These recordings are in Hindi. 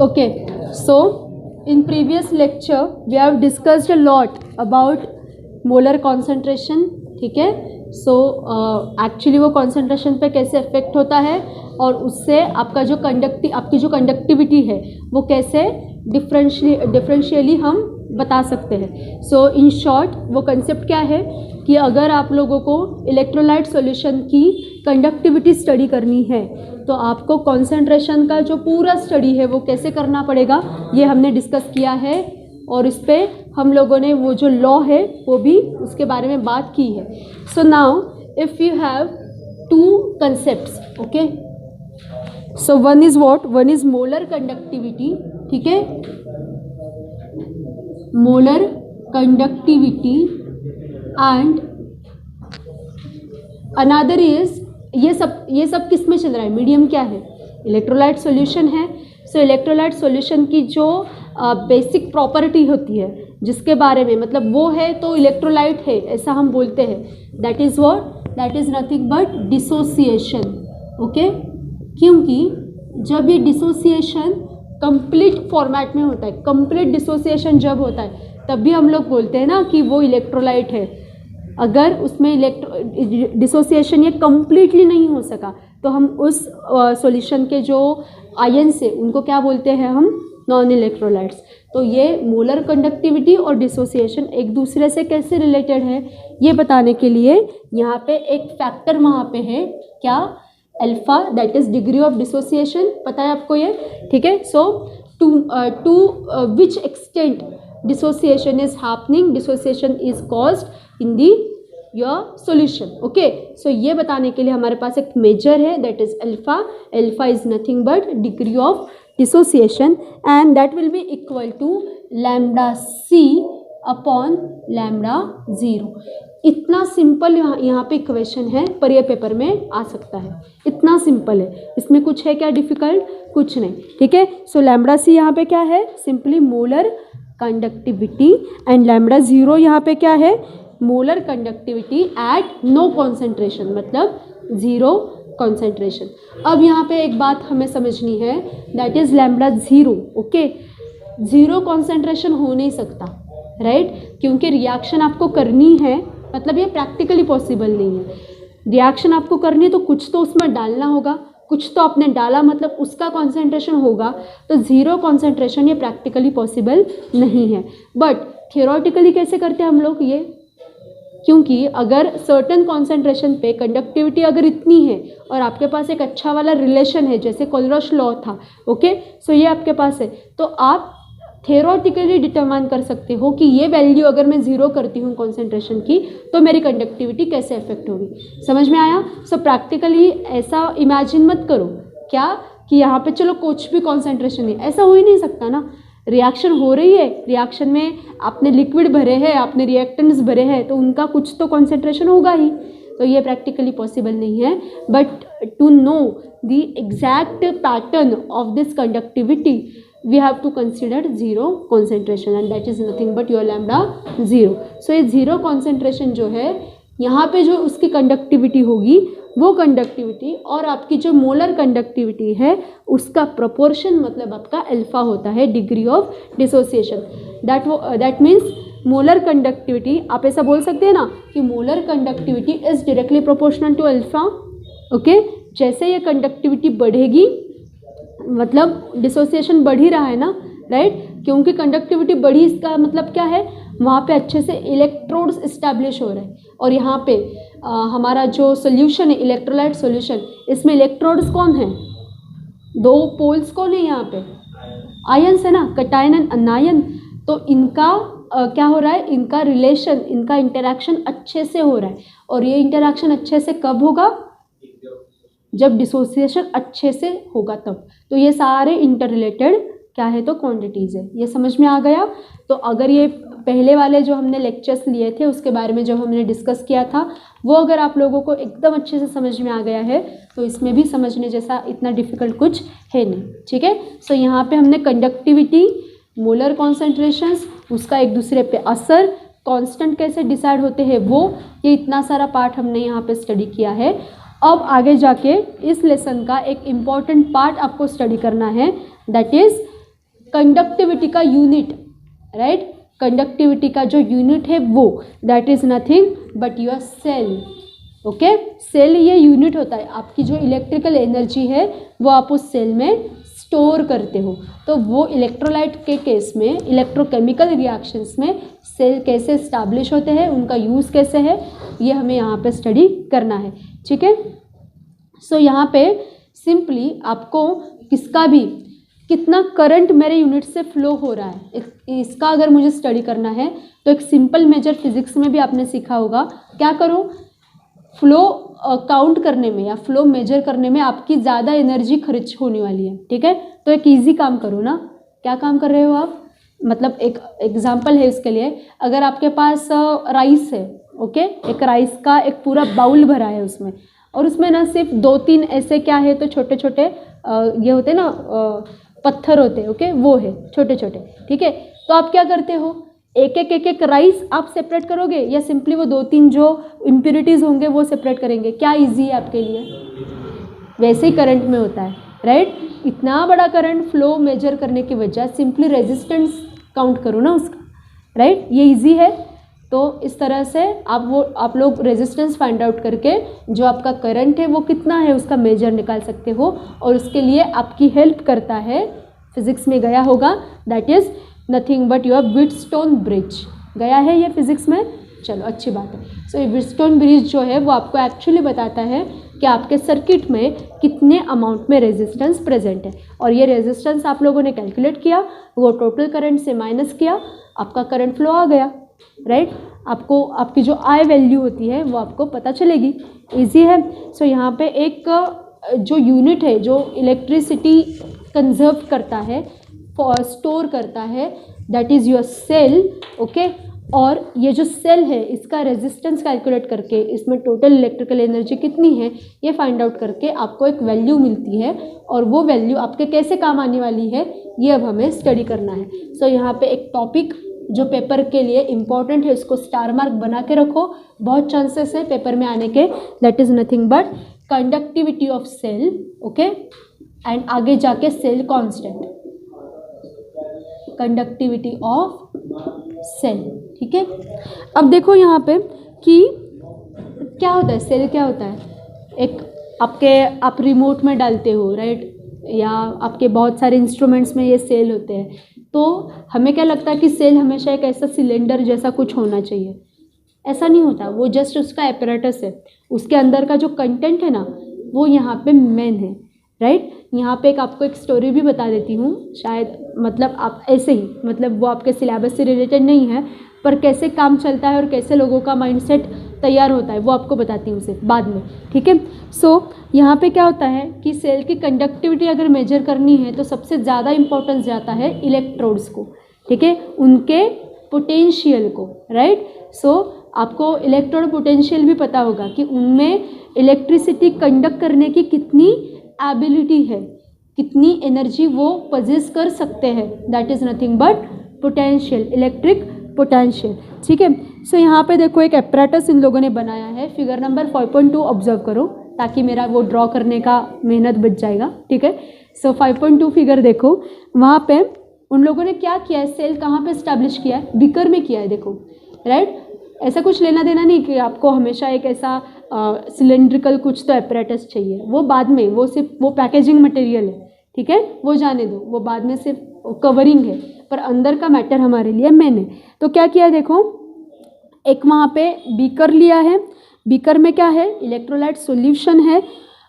Okay, so in previous lecture we have discussed a lot about molar concentration. ठीक है, सो एक्चुअली वो concentration पे कैसे अफेक्ट होता है और उससे आपका जो आपकी जो कंडक्टिविटी है वो कैसे डिफरेंशियली हम बता सकते हैं. सो इन शॉर्ट वो कंसेप्ट क्या है कि अगर आप लोगों को इलेक्ट्रोलाइट सॉल्यूशन की कंडक्टिविटी स्टडी करनी है तो आपको कॉन्सेंट्रेशन का जो पूरा स्टडी है वो कैसे करना पड़ेगा, ये हमने डिस्कस किया है. और इस पर हम लोगों ने वो जो लॉ है वो भी उसके बारे में बात की है. So now if you have two concepts, okay, so one is what, one is molar conductivity. ठीक है, molar conductivity and another is, ये सब किस में चल रहा है, मीडियम क्या है, इलेक्ट्रोलाइट सॉल्यूशन है. सो इलेक्ट्रोलाइट सॉल्यूशन की जो बेसिक प्रॉपर्टी होती है जिसके बारे में मतलब वो है तो इलेक्ट्रोलाइट है ऐसा हम बोलते हैं, that is what, that is nothing but dissociation. Okay, क्योंकि जब ये डिसोसिएशन कंप्लीट फॉर्मेट में होता है, कंप्लीट डिसोसिएशन जब होता है तब भी हम लोग बोलते हैं ना कि वो इलेक्ट्रोलाइट है. अगर उसमें डिसोसिएशन ये कम्प्लीटली नहीं हो सका तो हम उस सॉल्यूशन के जो आयन्स है उनको क्या बोलते हैं हम, नॉन इलेक्ट्रोलाइट्स. तो ये मोलर कंडक्टिविटी और डिसोसिएशन एक दूसरे से कैसे रिलेटेड है ये बताने के लिए यहाँ पे एक फैक्टर वहाँ पे है, क्या, alpha, that is degree of dissociation. पता है आपको ये, ठीक है. So to which extent dissociation is happening, dissociation is caused in the your solution. Okay, so ये बताने के लिए हमारे पास एक मेजर है, that is alpha. Alpha is nothing but degree of dissociation and that will be equal to lambda c upon lambda 0. इतना सिंपल यहाँ पे इक्वेशन है, पर ये पेपर में आ सकता है. इतना सिंपल है, इसमें कुछ है क्या डिफिकल्ट, कुछ नहीं. ठीक है, सो लैम्बडा सी यहाँ पे क्या है, simply molar conductivity and lambda 0 यहाँ पे क्या है, molar conductivity at no concentration, मतलब 0 कॉन्सेंट्रेशन. अब यहाँ पे एक बात हमें समझनी है, that is lambda 0. Okay, 0 concentration हो नहीं सकता, राइट, क्योंकि रिएक्शन आपको करनी है, मतलब ये प्रैक्टिकली पॉसिबल नहीं है. रिएक्शन आपको करनी है तो कुछ तो उसमें डालना होगा, कुछ तो आपने डाला मतलब उसका कॉन्सेंट्रेशन होगा. तो 0 कॉन्सेंट्रेशन ये प्रैक्टिकली पॉसिबल नहीं है. बट थियोरेटिकली कैसे करते हैं हम लोग ये, क्योंकि अगर सर्टेन कॉन्सेंट्रेशन पे कंडक्टिविटी अगर इतनी है और आपके पास एक अच्छा वाला रिलेशन है जैसे कोलरॉश लॉ था, ओके, सो ये आपके पास है, तो आप थियोरेटिकली डिटरमाइन कर सकते हो कि ये वैल्यू अगर मैं 0 करती हूँ कॉन्सेंट्रेशन की तो मेरी कंडक्टिविटी कैसे अफेक्ट होगी. समझ में आया. सो प्रैक्टिकली ऐसा इमेजिन मत करो क्या कि यहाँ पे चलो कुछ भी कॉन्सेंट्रेशन नहीं, ऐसा हो ही नहीं सकता ना. रिएक्शन हो रही है, रिएक्शन में आपने लिक्विड भरे हैं, आपने रिएक्टेंट्स भरे हैं, तो उनका कुछ तो कॉन्सेंट्रेशन होगा ही. तो ये प्रैक्टिकली पॉसिबल नहीं है. But to know the exact pattern of this conductivity we have to consider 0 concentration and that is nothing but your lambda 0. so ये 0 concentration जो है यहाँ पे जो उसकी कंडक्टिविटी होगी वो कंडक्टिविटी और आपकी जो मोलर कंडक्टिविटी है उसका प्रोपोर्शन मतलब आपका अल्फा होता है, degree of dissociation. That means molar conductivity, आप ऐसा बोल सकते हैं ना कि molar conductivity is directly proportional to alpha. Okay, जैसे ये कंडक्टिविटी बढ़ेगी मतलब डिसोसिएशन बढ़ ही रहा है ना, राइट, क्योंकि कंडक्टिविटी बढ़ी इसका मतलब क्या है, वहाँ पे अच्छे से इलेक्ट्रोड्स इस्टेब्लिश हो रहे हैं. और यहाँ पे हमारा जो सोल्यूशन है इलेक्ट्रोलाइट सोल्यूशन, इसमें इलेक्ट्रोड्स कौन है, 2 पोल्स कौन है यहाँ पे, आयन्स है ना, कटायन एंड अनायन. तो इनका क्या हो रहा है, इनका रिलेशन, इनका इंटरेक्शन अच्छे से हो रहा है. और ये इंटरेक्शन अच्छे से कब होगा, जब डिसोसिएशन अच्छे से होगा तब. तो ये सारे इंटर रिलेटेड क्या है तो क्वांटिटीज़ है. ये समझ में आ गया. तो अगर ये पहले वाले जो हमने लेक्चर्स लिए थे उसके बारे में जब हमने डिस्कस किया था वो अगर आप लोगों को एकदम अच्छे से समझ में आ गया है तो इसमें भी समझने जैसा इतना डिफ़िकल्ट कुछ है नहीं. ठीक है, सो यहाँ पे हमने कंडक्टिविटी, मोलर कॉन्सेंट्रेशंस, उसका एक दूसरे पे असर, कांस्टेंट कैसे डिसाइड होते हैं वो, ये इतना सारा पार्ट हमने यहाँ पे स्टडी किया है। अब आगे जाके इस लेसन का एक इम्पॉर्टेंट पार्ट आपको स्टडी करना है, दैट इज कंडक्टिविटी का यूनिट, राइट। कंडक्टिविटी का जो यूनिट है वो, that is nothing but your cell, okay. Cell ये यूनिट होता है, आपकी जो इलेक्ट्रिकल एनर्जी है वो आप उस सेल में स्टोर करते हो। तो वो इलेक्ट्रोलाइट के केस में, इलेक्ट्रोकेमिकल रिएक्शंस में सेल कैसे इस्टेब्लिश होते हैं, उनका यूज़ कैसे है, ये हमें यहाँ पे स्टडी करना है, ठीक है। सो यहाँ पे सिंपली आपको किसका भी कितना करंट मेरे यूनिट से फ्लो हो रहा है इसका अगर मुझे स्टडी करना है, तो एक सिंपल मेजर फिजिक्स में भी आपने सीखा होगा, क्या करो, फ्लो काउंट करने में या फ्लो मेजर करने में आपकी ज़्यादा एनर्जी खर्च होने वाली है, ठीक है। तो एक इजी काम करो ना, क्या काम कर रहे हो आप, मतलब एक एग्जांपल है इसके लिए, अगर आपके पास राइस है, ओके, एक राइस का एक पूरा बाउल भरा है उसमें, और उसमें ना सिर्फ 2-3 ऐसे क्या है तो छोटे छोटे ये होते ना पत्थर होते, ओके, वो है छोटे छोटे, ठीक है। तो आप क्या करते हो, एक राइस आप सेपरेट करोगे या सिंपली वो 2-3 जो इम्प्योरिटीज़ होंगे वो सेपरेट करेंगे, क्या इजी है आपके लिए। वैसे ही करंट में होता है, राइट। इतना बड़ा करंट फ्लो मेजर करने की वजह सिंपली रेजिस्टेंस काउंट करो ना उसका, राइट, ये इजी है। तो इस तरह से आप लोग रेजिस्टेंस फाइंड आउट करके जो आपका करंट है वो कितना है उसका मेजर निकाल सकते हो, और उसके लिए आपकी हेल्प करता है, फिजिक्स में गया होगा, that is nothing but your Wheatstone bridge, गया है ये फिजिक्स में, चलो अच्छी बात है। सो ये व्हीटस्टोन ब्रिज जो है वो आपको एक्चुअली बताता है कि आपके सर्किट में कितने अमाउंट में रेजिस्टेंस प्रेजेंट है, और ये रेजिस्टेंस आप लोगों ने कैलकुलेट किया, वो टोटल करंट से माइनस किया, आपका करंट फ्लो आ गया, राइट। आपको आपकी जो आई वैल्यू होती है वो आपको पता चलेगी, इजी है। सो यहाँ पे एक जो यूनिट है जो इलेक्ट्रिसिटी कंजर्व करता है, स्टोर करता है, that is your cell, okay. और ये जो सेल है इसका रेजिस्टेंस कैलकुलेट करके इसमें टोटल इलेक्ट्रिकल एनर्जी कितनी है ये फाइंड आउट करके आपको एक वैल्यू मिलती है, और वो वैल्यू आपके कैसे काम आने वाली है ये अब हमें स्टडी करना है। सो यहाँ पे एक टॉपिक जो पेपर के लिए इम्पॉर्टेंट है उसको स्टार मार्क बना के रखो, बहुत चांसेस है पेपर में आने के, that is nothing but conductivity of cell, okay, and आगे जाके cell constant, conductivity of cell, ठीक है। अब देखो यहाँ पे कि क्या होता है, सेल क्या होता है, एक आप रिमोट में डालते हो, राइट, या आपके बहुत सारे इंस्ट्रूमेंट्स में ये सेल होते हैं। तो हमें क्या लगता है कि सेल हमेशा एक ऐसा सिलेंडर जैसा कुछ होना चाहिए, ऐसा नहीं होता, वो जस्ट उसका एपरेटस है, उसके अंदर का जो कंटेंट है ना वो यहाँ पे मेन है, राइट। यहाँ पे आपको एक स्टोरी भी बता देती हूँ, शायद मतलब आप ऐसे ही, मतलब वो आपके सिलेबस से रिलेटेड नहीं है, पर कैसे काम चलता है और कैसे लोगों का माइंडसेट तैयार होता है वो आपको बताती हूँ उसे बाद में, ठीक है। सो यहाँ पे क्या होता है कि सेल की कंडक्टिविटी अगर मेजर करनी है तो सबसे ज़्यादा इंपॉर्टेंस जाता है इलेक्ट्रोड्स को, ठीक है, उनके पोटेंशियल को, राइट। सो आपको इलेक्ट्रोड पोटेंशियल भी पता होगा कि उनमें इलेक्ट्रिसिटी कंडक्ट करने की कितनी एबिलिटी है, कितनी एनर्जी वो पजेस कर सकते हैं, that is nothing but potential, electric potential, ठीक है। सो यहाँ पे देखो एक एपरेटस इन लोगों ने बनाया है, फिगर नंबर 5.2 ऑब्जर्व करो ताकि मेरा वो ड्रॉ करने का मेहनत बच जाएगा, ठीक है। सो 5.2 फिगर देखो, वहाँ पे उन लोगों ने क्या किया है, सेल कहाँ पे इस्टेब्लिश किया है, बीकर में किया है, देखो, राइट। ऐसा कुछ लेना देना नहीं कि आपको हमेशा एक ऐसा सिलेंड्रिकल कुछ तो एपरेटस चाहिए, वो बाद में, वो सिर्फ वो पैकेजिंग मटेरियल है, ठीक है, वो जाने दो, वो बाद में सिर्फ कवरिंग है, पर अंदर का मैटर हमारे लिए मेन है। तो क्या किया देखो, एक वहाँ पे बीकर लिया है, बीकर में क्या है, इलेक्ट्रोलाइट सॉल्यूशन है,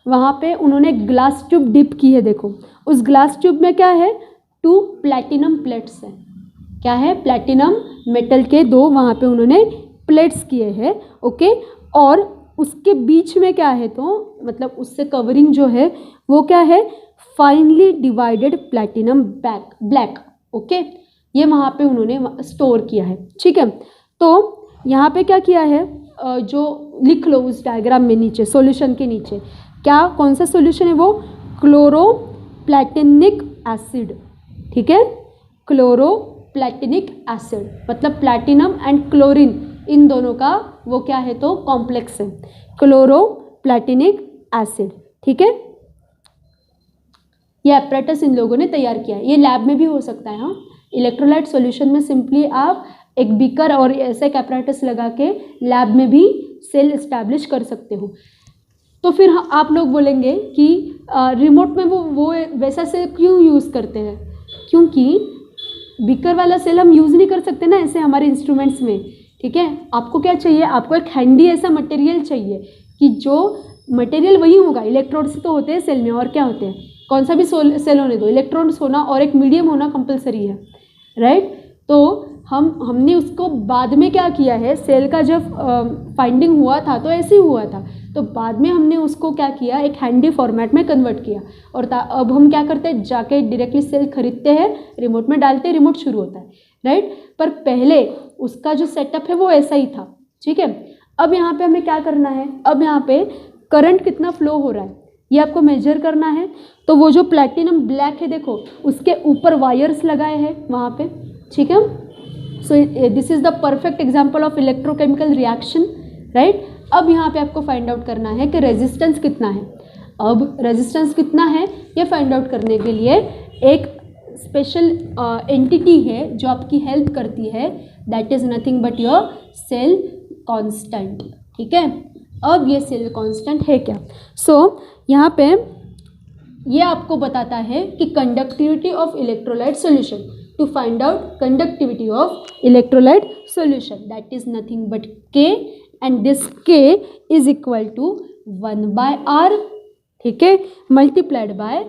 वहाँ पे उन्होंने ग्लास ट्यूब डिप की है, देखो उस ग्लास ट्यूब में क्या है, 2 प्लैटिनम प्लेट्स हैं, क्या है, प्लैटिनम मेटल के 2 वहाँ पे उन्होंने प्लेट्स किए हैं, ओके। और उसके बीच में क्या है, तो मतलब उससे कवरिंग जो है वो क्या है, finally divided platinum black, okay, ये वहाँ पे उन्होंने स्टोर किया है, ठीक है। तो यहाँ पे क्या किया है, जो लिख लो उस डायग्राम में नीचे, सॉल्यूशन के नीचे क्या, कौन सा सॉल्यूशन है वो, क्लोरोप्लैटिनिक एसिड, ठीक है, क्लोरो प्लैटिनिक एसिड, मतलब प्लैटिनम एंड क्लोरीन इन दोनों का वो क्या है तो कॉम्प्लेक्स है, क्लोरो प्लैटिनिक एसिड। ठीक है, ये एपरेटस इन लोगों ने तैयार किया है, ये लैब में भी हो सकता है। हाँ, इलेक्ट्रोलाइट सॉल्यूशन में सिंपली आप एक बीकर और ऐसे एक एपरेटस लगा के लैब में भी सेल इस्टेब्लिश कर सकते हो। तो फिर आप लोग बोलेंगे कि रिमोट में वो वैसा सेल क्यों यूज़ करते हैं, क्योंकि बीकर वाला सेल हम यूज़ नहीं कर सकते ना ऐसे हमारे इंस्ट्रूमेंट्स में। ठीक है, आपको क्या चाहिए, आपको एक हैंडी ऐसा मटेरियल चाहिए कि जो मटेरियल वही होगा, इलेक्ट्रोड्स तो होते हैं सेल में, और क्या होते हैं, कौन सा भी सेल होने दो, इलेक्ट्रॉन्स होना और एक मीडियम होना कंपलसरी है, राइट। तो हमने उसको बाद में क्या किया है, सेल का जब फाइंडिंग हुआ था तो ऐसे ही हुआ था, तो बाद में हमने उसको क्या किया, एक हैंडी फॉर्मेट में कन्वर्ट किया। और अब हम क्या करते हैं, जाके डायरेक्टली सेल खरीदते हैं, रिमोट में डालते हैं, रिमोट शुरू होता है, राइट। पर पहले उसका जो सेटअप है वो ऐसा ही था। ठीक है, अब यहाँ पे हमें क्या करना है, अब यहाँ पे करंट कितना फ्लो हो रहा है ये आपको मेजर करना है। तो वो जो प्लैटिनम ब्लैक है देखो, उसके ऊपर वायर्स लगाए हैं वहाँ पे। ठीक है, so this is the perfect example of electrochemical reaction, right. अब यहाँ पे आपको फाइंड आउट करना है कि रेजिस्टेंस कितना है। अब रेजिस्टेंस कितना है ये फाइंड आउट करने के लिए एक स्पेशल एंटिटी है जो आपकी हेल्प करती है, that is nothing but your cell constant. ठीक है, अब ये सेल कांस्टेंट है क्या, सो यहाँ पे ये आपको बताता है कि conductivity of electrolyte solution, to find out conductivity of electrolyte solution, that is nothing but K, and this K is equal to 1/R, ठीक है, multiplied by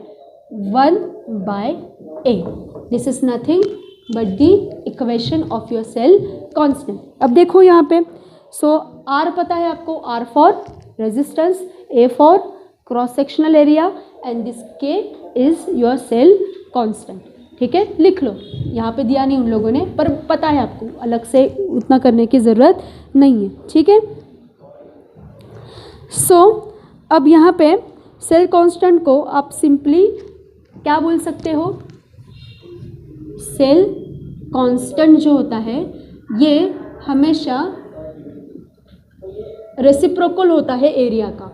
1/A। This is nothing but the equation of your cell constant. अब देखो यहाँ पे, सो R पता है आपको, R for resistance, A for cross sectional area, and this K is your cell constant. ठीक है, लिख लो, यहाँ पे दिया नहीं उन लोगों ने, पर पता है आपको, अलग से उतना करने की ज़रूरत नहीं है। ठीक है, सो अब यहाँ पे सेल कांस्टेंट को आप सिंपली क्या बोल सकते हो, सेल कांस्टेंट जो होता है ये हमेशा रेसिप्रोकल होता है एरिया का,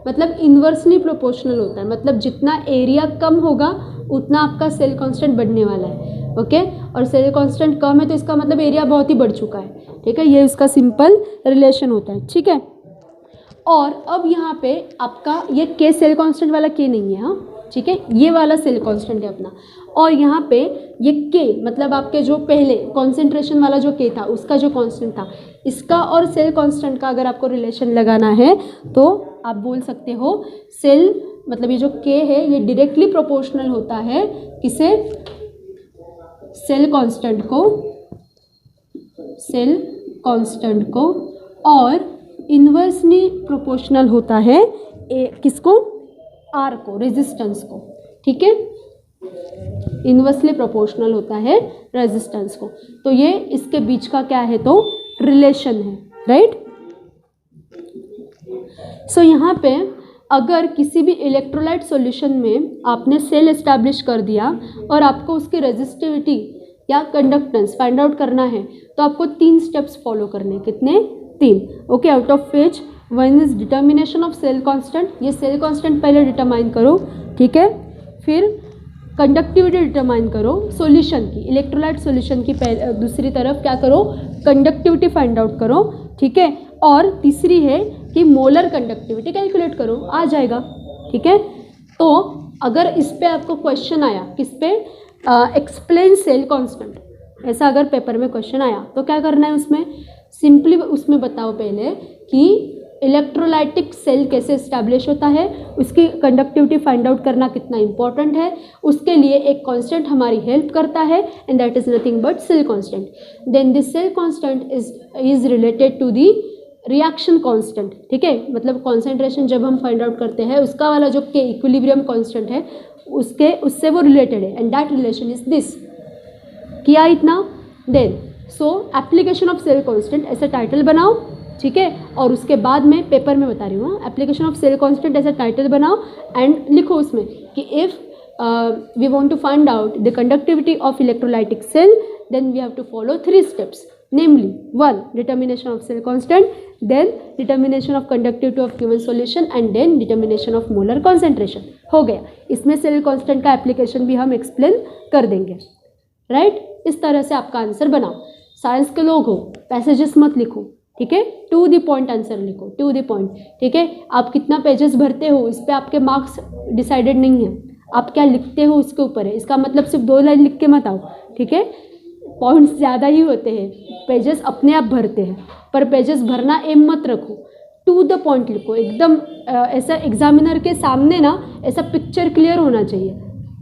मतलब इन्वर्सली प्रोपोर्शनल होता है, मतलब जितना एरिया कम होगा उतना आपका सेल कांस्टेंट बढ़ने वाला है। ओके, और सेल कांस्टेंट कम है तो इसका मतलब एरिया बहुत ही बढ़ चुका है। ठीक है, ये उसका सिंपल रिलेशन होता है। ठीक है, और अब यहाँ पे आपका ये K सेल कांस्टेंट वाला K नहीं है, हाँ ठीक है, ये वाला सेल कांस्टेंट है अपना, और यहाँ पे ये K मतलब आपके जो पहले कॉन्सेंट्रेशन वाला जो K था उसका जो कांस्टेंट था, इसका और सेल कांस्टेंट का अगर आपको रिलेशन लगाना है तो आप बोल सकते हो सेल मतलब ये जो K है ये डायरेक्टली प्रोपोर्शनल होता है किसे, सेल कांस्टेंट को, और इन्वर्सली प्रोपोर्शनल होता है किसको, R को, रेजिस्टेंस को। ठीक है, इन्वर्सली प्रोपोर्शनल होता है रेजिस्टेंस को, तो ये इसके बीच का क्या है तो रिलेशन है, राइट। सो यहाँ पे अगर किसी भी इलेक्ट्रोलाइट सॉल्यूशन में आपने सेल एस्टैब्लिश कर दिया और आपको उसकी रेजिस्टिविटी या कंडक्टेंस फाइंड आउट करना है तो आपको 3 स्टेप्स फॉलो करने, कितने, 3। Okay, out of which 1 is determination of cell constant, ये सेल कांस्टेंट पहले डिटरमाइन करो। ठीक है, फिर कंडक्टिविटी डिटरमाइन करो सॉल्यूशन की, इलेक्ट्रोलाइट सॉल्यूशन की दूसरी तरफ क्या करो, कंडक्टिविटी फाइंड आउट करो। ठीक है, और तीसरी है कि मोलर कंडक्टिविटी कैलकुलेट करो, आ जाएगा। ठीक है, तो अगर इस पे आपको क्वेश्चन आया, किस पे, एक्सप्लेन सेल कांस्टेंट, ऐसा अगर पेपर में क्वेश्चन आया तो क्या करना है, उसमें सिंपली उसमें बताओ पहले कि इलेक्ट्रोलाइटिक सेल कैसे इस्टेब्लिश होता है, उसकी कंडक्टिविटी फाइंड आउट करना कितना इंपॉर्टेंट है, उसके लिए एक कांस्टेंट हमारी हेल्प करता है and that is nothing but cell constant. Then this cell constant is related to the reaction constant. ठीक है, मतलब कॉन्सेंट्रेशन जब हम फाइंड आउट करते हैं उसका वाला जो K इक्विलिब्रियम कांस्टेंट है उससे वो रिलेटेड है, and that relation is this. किया इतना, then so application of cell constant ऐसे टाइटल बनाओ। ठीक है, और उसके बाद में पेपर में बता रही हूँ, एप्लीकेशन ऑफ सेल कांस्टेंट ऐसा टाइटल बनाओ एंड लिखो उसमें कि if we want to find out the conductivity of electrolytic cell then we have to follow 3 steps, namely 1 determination of cell constant, then determination of conductivity of given solution and then determination of molar concentration. हो गया. इसमें सेल कांस्टेंट का एप्लीकेशन भी हम एक्सप्लेन कर देंगे, राइट? इस तरह से आपका आंसर बनाओ. साइंस के लोग हो, पैसेजेस मत लिखो, ठीक है? टू द पॉइंट आंसर लिखो, टू द पॉइंट, ठीक है? आप कितना पेजेस भरते हो इस पर आपके मार्क्स डिसाइडेड नहीं है, आप क्या लिखते हो उसके ऊपर है. इसका मतलब सिर्फ 2 लाइन लिख के मत आओ, ठीक है? पॉइंट्स ज़्यादा ही होते हैं, पेजेस अपने आप भरते हैं, पर पेजेस भरना एम मत रखो, टू द पॉइंट लिखो एकदम. ऐसा एग्जामिनर के सामने ना ऐसा पिक्चर क्लियर होना चाहिए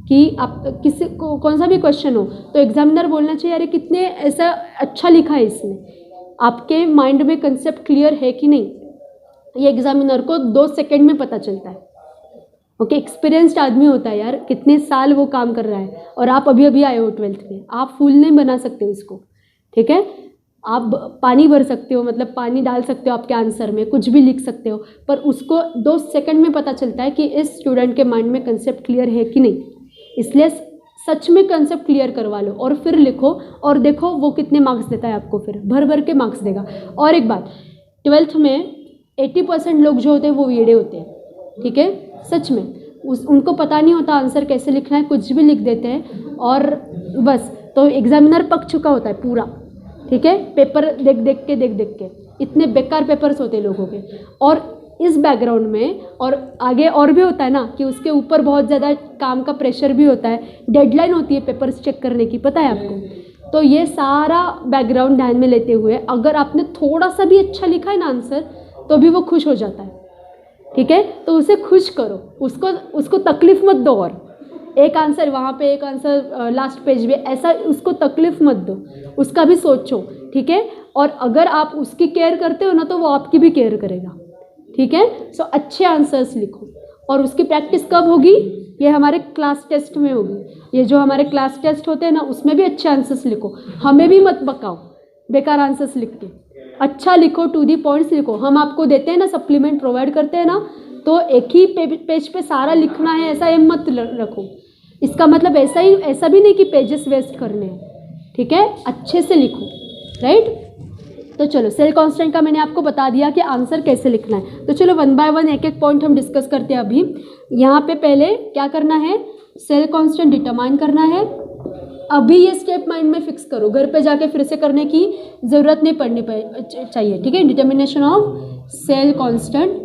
कि आप किसी को कौन सा भी क्वेश्चन हो तो एग्जामिनर बोलना चाहिए अरे कितने ऐसा अच्छा लिखा है इसने. आपके माइंड में कंसेप्ट क्लियर है कि नहीं, ये एग्जामिनर को 2 सेकेंड में पता चलता है. ओके, एक्सपीरियंस्ड आदमी होता है यार, कितने साल वो काम कर रहा है, और आप अभी अभी आए हो 12th में. आप फूल नहीं बना सकते हो इसको, ठीक है? आप पानी भर सकते हो, मतलब पानी डाल सकते हो आपके आंसर में, कुछ भी लिख सकते हो, पर उसको 2 सेकंड में पता चलता है कि इस स्टूडेंट के माइंड में कंसेप्ट क्लियर है कि नहीं. इसलिए सच में कंसेप्ट क्लियर करवा लो और फिर लिखो और देखो वो कितने मार्क्स देता है आपको. फिर भर भर के मार्क्स देगा. और एक बात, 12th में 80% लोग जो होते हैं वो वेड़े होते हैं, ठीक है? सच में उनको पता नहीं होता आंसर कैसे लिखना है, कुछ भी लिख देते हैं और बस. तो एग्जामिनर पक चुका होता है पूरा, ठीक है? पेपर देख देख के इतने बेकार पेपर्स होते हैं लोगों के. और इस बैकग्राउंड में और आगे और भी होता है ना कि उसके ऊपर बहुत ज़्यादा काम का प्रेशर भी होता है, डेडलाइन होती है पेपर्स चेक करने की, पता है आपको? तो ये सारा बैकग्राउंड ध्यान में लेते हुए अगर आपने थोड़ा सा भी अच्छा लिखा है ना आंसर तो भी वो खुश हो जाता है, ठीक है? तो उसे खुश करो, उसको तकलीफ मत दो. और एक आंसर वहाँ पे, एक आंसर लास्ट पेज में, ऐसा उसको तकलीफ मत दो, उसका भी सोचो, ठीक है? और अगर आप उसकी केयर करते हो ना तो वो आपकी भी केयर करेगा, ठीक है? सो अच्छे आंसर्स लिखो. और उसकी प्रैक्टिस कब होगी? ये हमारे क्लास टेस्ट में होगी. ये जो हमारे क्लास टेस्ट होते हैं ना उसमें भी अच्छे आंसर्स लिखो. हमें भी मत बकाओ बेकार आंसर्स लिख के, अच्छा लिखो, टू दी पॉइंट्स लिखो. हम आपको देते हैं ना, सप्लीमेंट प्रोवाइड करते हैं ना, तो एक ही पेज पे सारा लिखना है ऐसा एम मत रखो. इसका मतलब ऐसा भी नहीं कि पेजेस वेस्ट करने हैं, ठीक है? अच्छे से लिखो, राइट? तो चलो, सेल कांस्टेंट का मैंने आपको बता दिया कि आंसर कैसे लिखना है. तो चलो 1 बाय 1 एक पॉइंट हम डिस्कस करते हैं. अभी यहाँ पे पहले क्या करना है, सेल कांस्टेंट डिटरमाइन करना है. अभी ये स्टेप माइंड में फिक्स करो, घर पे जाके फिर से करने की ज़रूरत नहीं पड़नी चाहिए, ठीक है? Determination of cell constant.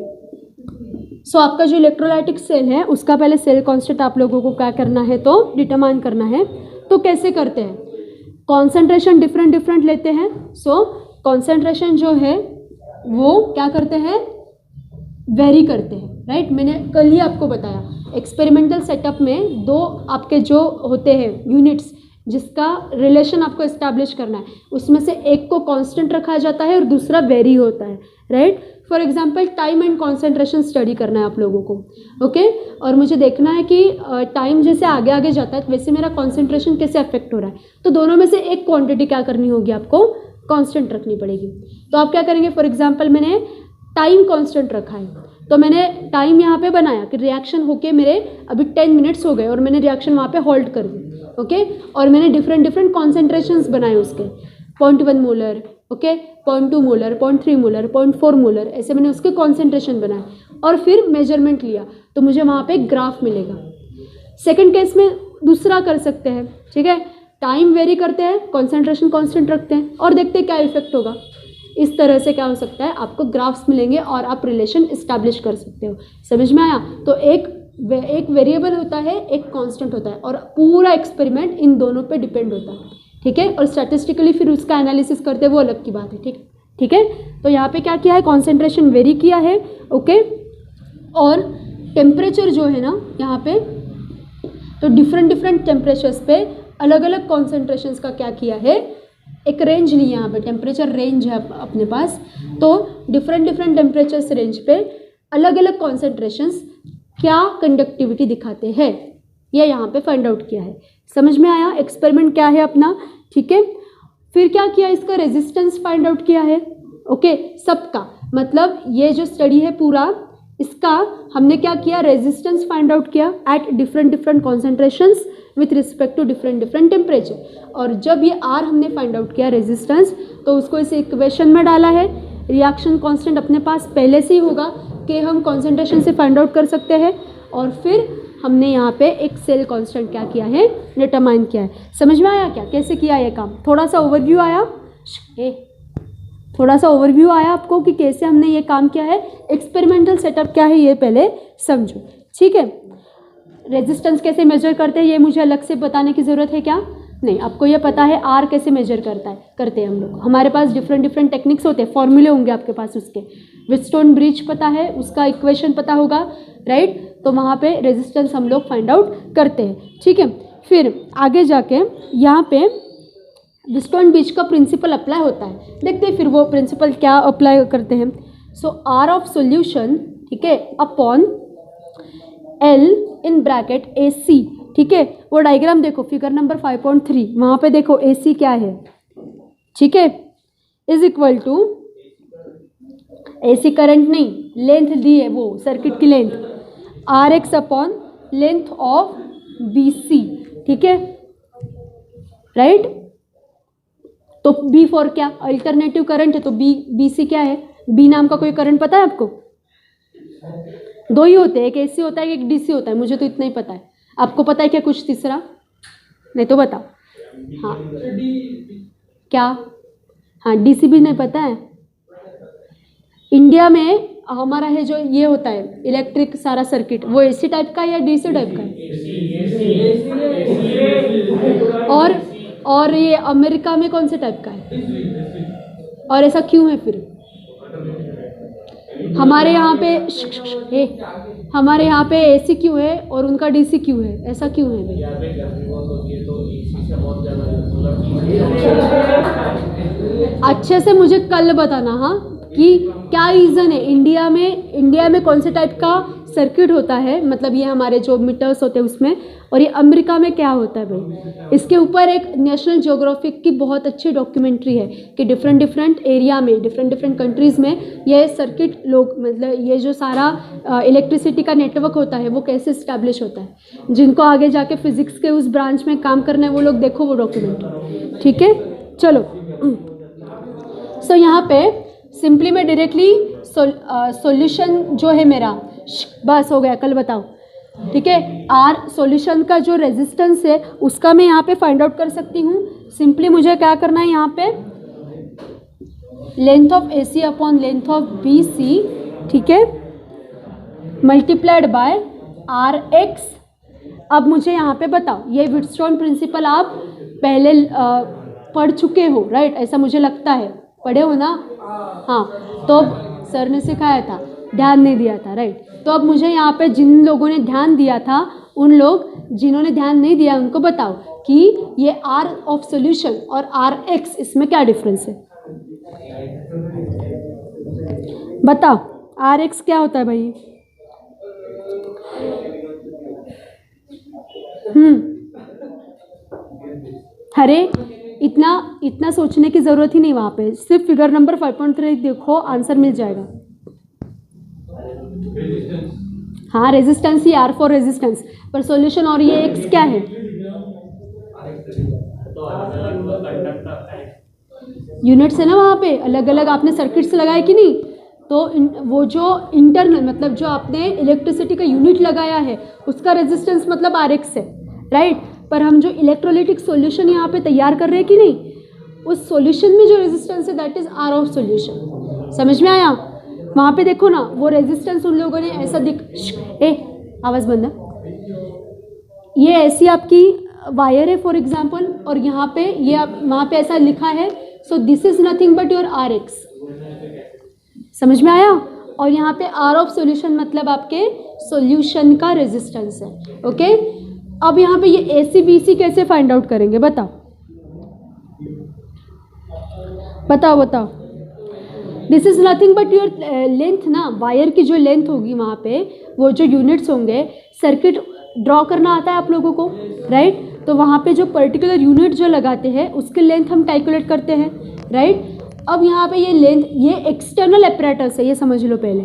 So आपका जो इलेक्ट्रोलाइटिक सेल है उसका पहले सेल कांस्टेंट आप लोगों को क्या करना है, तो डिटरमाइन करना है. तो कैसे करते हैं? कॉन्सेंट्रेशन डिफरेंट लेते हैं. सो कॉन्सेंट्रेशन जो है वो क्या करते हैं, वेरी करते हैं, राइट? मैंने कल ही आपको बताया एक्सपेरिमेंटल सेटअप में 2 आपके जो होते हैं यूनिट्स जिसका रिलेशन आपको इस्टेब्लिश करना है, उसमें से एक को कांस्टेंट रखा जाता है और दूसरा वेरी होता है, right? For example time and concentration study करना है आप लोगों को, ओके? और मुझे देखना है कि टाइम जैसे आगे आगे जाता है वैसे मेरा कॉन्सेंट्रेशन कैसे अफेक्ट हो रहा है. तो दोनों में से एक क्वांटिटी क्या करनी होगी, आपको कांस्टेंट रखनी पड़ेगी. तो आप क्या करेंगे, फॉर एग्जांपल मैंने टाइम कांस्टेंट रखा है, तो मैंने टाइम यहाँ पे बनाया कि रिएक्शन होके मेरे अभी 10 मिनट्स हो गए और मैंने रिएक्शन वहाँ पे होल्ड कर दी, ओके? और मैंने डिफरेंट कॉन्सेंट्रेशंस बनाए उसके, 0.1 molar, okay, 0.2 molar, 0.3 molar, 0.4 molar, ऐसे मैंने उसके कॉन्सेंट्रेशन बनाए और फिर मेजरमेंट लिया तो मुझे वहाँ पे एक ग्राफ मिलेगा. सेकेंड केस में दूसरा कर सकते हैं, ठीक है? टाइम वेरी करते हैं, कॉन्सेंट्रेशन कांस्टेंट रखते हैं और देखते हैं क्या इफेक्ट होगा. इस तरह से क्या हो सकता है, आपको ग्राफ्स मिलेंगे और आप रिलेशन इस्टेब्लिश कर सकते हो. समझ में आया? तो एक वेरिएबल होता है, एक कांस्टेंट होता है और पूरा एक्सपेरिमेंट इन दोनों पे डिपेंड होता है, ठीक है? और स्टैटिस्टिकली फिर उसका एनालिसिस करते हैं, वो अलग की बात है, ठीक है? तो यहाँ पे क्या किया है, कॉन्सेंट्रेशन वेरी किया है, ओके? और टेम्परेचर जो है ना यहाँ पे, तो डिफरेंट टेम्परेचर्स पे अलग अलग कॉन्सेंट्रेशंस का क्या किया है, एक रेंज ली यहाँ पे, टेम्परेचर रेंज है अपने पास. तो डिफरेंट टेम्परेचर्स रेंज पे अलग अलग कॉन्सेंट्रेशंस क्या कंडक्टिविटी दिखाते हैं, ये यहाँ पे फाइंड आउट किया है. समझ में आया? एक्सपेरिमेंट क्या है अपना, ठीक है? फिर क्या किया, इसका रेजिस्टेंस फाइंड आउट किया है, ओके? सबका मतलब ये जो स्टडी है पूरा, इसका हमने क्या किया, रेजिस्टेंस फाइंड आउट किया at different concentrations, with respect to different different temperature. और जब ये R हमने फाइंड आउट किया रेजिस्टेंस, तो उसको इस इक्वेशन में डाला है। रिएक्शन कांस्टेंट अपने पास पहले से ही होगा कि हम कॉन्सेंट्रेशन से फाइंड आउट कर सकते हैं, और फिर हमने यहाँ पे एक सेल कांस्टेंट क्या किया है, डिटरमाइन किया है। समझ में आया क्या कैसे किया ये काम? थोड़ा सा ओवरव्यू आया, थोड़ा सा ओवरव्यू आया आपको कि कैसे हमने ये काम किया है। एक्सपेरिमेंटल सेटअप क्या है ये पहले समझो, ठीक है। रेजिस्टेंस कैसे मेजर करते हैं ये मुझे अलग से बताने की ज़रूरत है क्या? नहीं, आपको ये पता है R कैसे मेजर करते हैं हम लोग। हमारे पास डिफरेंट डिफरेंट टेक्निक्स होते हैं, फॉर्मूले होंगे आपके पास उसके। व्हीटस्टोन ब्रिज पता है, उसका इक्वेशन पता होगा, राइट। तो वहाँ पे रेजिस्टेंस हम लोग फाइंड आउट करते हैं, ठीक है। फिर आगे जाके यहाँ पे व्हीटस्टोन ब्रिज का प्रिंसिपल अप्लाई होता है। देखते हैं फिर वो प्रिंसिपल क्या अप्लाई करते हैं। सो R ऑफ सोल्यूशन, ठीक है, upon L in bracket AC, ठीक है। वो डायग्राम देखो फिगर नंबर 5.3, वहाँ पे देखो AC क्या है, ठीक है, is equal to AC current नहीं, लेंथ दी है वो सर्किट की length, RX upon length of BC, ठीक है, राइट। तो B फॉर क्या, अल्टरनेटिव करंट है, तो BC क्या है? B नाम का कोई करंट पता है आपको? दो ही होते हैं, एक AC होता है एक DC होता है, मुझे तो इतना ही पता है। आपको पता है क्या कुछ तीसरा? नहीं तो बताओ। हाँ क्या? हाँ DC भी नहीं पता है। इंडिया में हमारा है जो ये होता है इलेक्ट्रिक सारा सर्किट, वो AC टाइप का है या DC टाइप का है? और ये अमेरिका में कौन से टाइप का है? और ऐसा क्यों है फिर? हमारे यहाँ पे AC क्यों है और उनका DC क्यों है? ऐसा क्यों है भाई? अच्छे से मुझे कल बताना, हाँ, कि क्या रीज़न है इंडिया में कौन से टाइप का सर्किट होता है, मतलब ये हमारे जो मीटर्स होते हैं उसमें, और ये अमेरिका में क्या होता है भाई। इसके ऊपर एक नेशनल ज्योग्राफिक की बहुत अच्छी डॉक्यूमेंट्री है कि डिफरेंट डिफरेंट एरिया में डिफरेंट डिफरेंट कंट्रीज़ में ये सर्किट लोग, मतलब ये जो सारा इलेक्ट्रिसिटी का नेटवर्क होता है वो कैसे इस्टेब्लिश होता है। जिनको आगे जाके फिजिक्स के उस ब्रांच में काम करना है वो लोग देखो वो डॉक्यूमेंट्री, ठीक है। चलो, सो यहाँ पे सिंपली मैं डायरेक्टली सॉल्यूशन जो है मेरा, बस हो गया, कल बताओ, ठीक है। R सॉल्यूशन का जो रेजिस्टेंस है उसका मैं यहाँ पे फाइंड आउट कर सकती हूँ। सिंपली मुझे क्या करना है, यहाँ पे length of AC upon length of BC, ठीक है, मल्टीप्लाइड बाय RX। अब मुझे यहाँ पे बताओ, ये व्हीटस्टोन प्रिंसिपल आप पहले पढ़ चुके हो, राइट? ऐसा मुझे लगता है, पढ़े हो ना? हाँ, तो सर ने सिखाया था, ध्यान नहीं दिया था, राइट। तो अब मुझे यहाँ पे जिन लोगों ने ध्यान दिया था, उन लोग जिन्होंने ध्यान नहीं दिया उनको बताओ कि ये R ऑफ सोल्यूशन और RX इसमें क्या डिफरेंस है? बताओ RX क्या होता है भाई? अरे इतना सोचने की ज़रूरत ही नहीं, वहाँ पे सिर्फ फिगर नंबर 5.3 देखो, आंसर मिल जाएगा। हाँ, resistance he R for resistance, पर सॉल्यूशन और ये X क्या है? यूनिट्स है ना, वहाँ पे अलग अलग आपने सर्किट्स लगाए कि नहीं? तो वो जो इंटरनल, मतलब जो आपने इलेक्ट्रिसिटी का यूनिट लगाया है उसका रेजिस्टेंस मतलब RX है, राइट। पर हम जो इलेक्ट्रोलिटिक सॉल्यूशन यहाँ पे तैयार कर रहे हैं कि नहीं, उस सॉल्यूशन में जो रेजिस्टेंस है that is R of solution. समझ में आया? वहाँ पे देखो ना, वो रेजिस्टेंस उन लोगों ने ऐसा आवाज़ बंद है, ये ऐसी आपकी वायर है फॉर एग्जांपल, और यहाँ पे ये वहाँ पे ऐसा लिखा है, so this is nothing but your RX। समझ में आया? और यहाँ पे R ऑफ सॉल्यूशन मतलब आपके सॉल्यूशन का रेजिस्टेंस है, ओके। अब यहाँ पे ये AC BC कैसे फाइंड आउट करेंगे? बताओ बताओ बताओ। This is nothing but your length ना, वायर की जो लेंथ होगी वहाँ पे, वो जो यूनिट्स होंगे, सर्किट ड्रॉ करना आता है आप लोगों को, राइट। तो वहाँ पे जो पर्टिकुलर यूनिट जो लगाते हैं उसकी लेंथ हम कैलकुलेट करते हैं, राइट। अब यहाँ पे ये लेंथ, ये एक्सटर्नल अपैरेटस है, ये समझ लो पहले।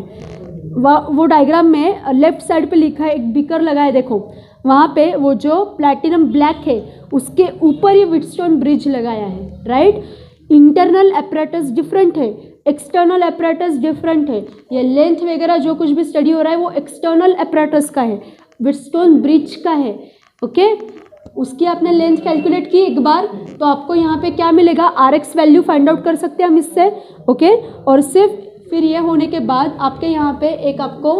वो डायग्राम में लेफ्ट साइड पे लिखा है, एक बीकर लगा है, देखो वहाँ पे वो जो प्लैटिनम ब्लैक है उसके ऊपर ये व्हीटस्टोन ब्रिज लगाया है, राइट। इंटरनल अपैरेटस डिफरेंट है, एक्सटर्नल अपैरेटस डिफरेंट है। ये लेंथ वगैरह जो कुछ भी स्टडी हो रहा है वो एक्सटर्नल अपैरेटस का है, व्हीटस्टोन ब्रिज का है, ओके। उसकी आपने लेंथ कैलकुलेट की एक बार, तो आपको यहाँ पे क्या मिलेगा, RX वैल्यू फाइंड आउट कर सकते हैं हम इससे, ओके। और सिर्फ फिर ये होने के बाद आपके यहाँ पे एक आपको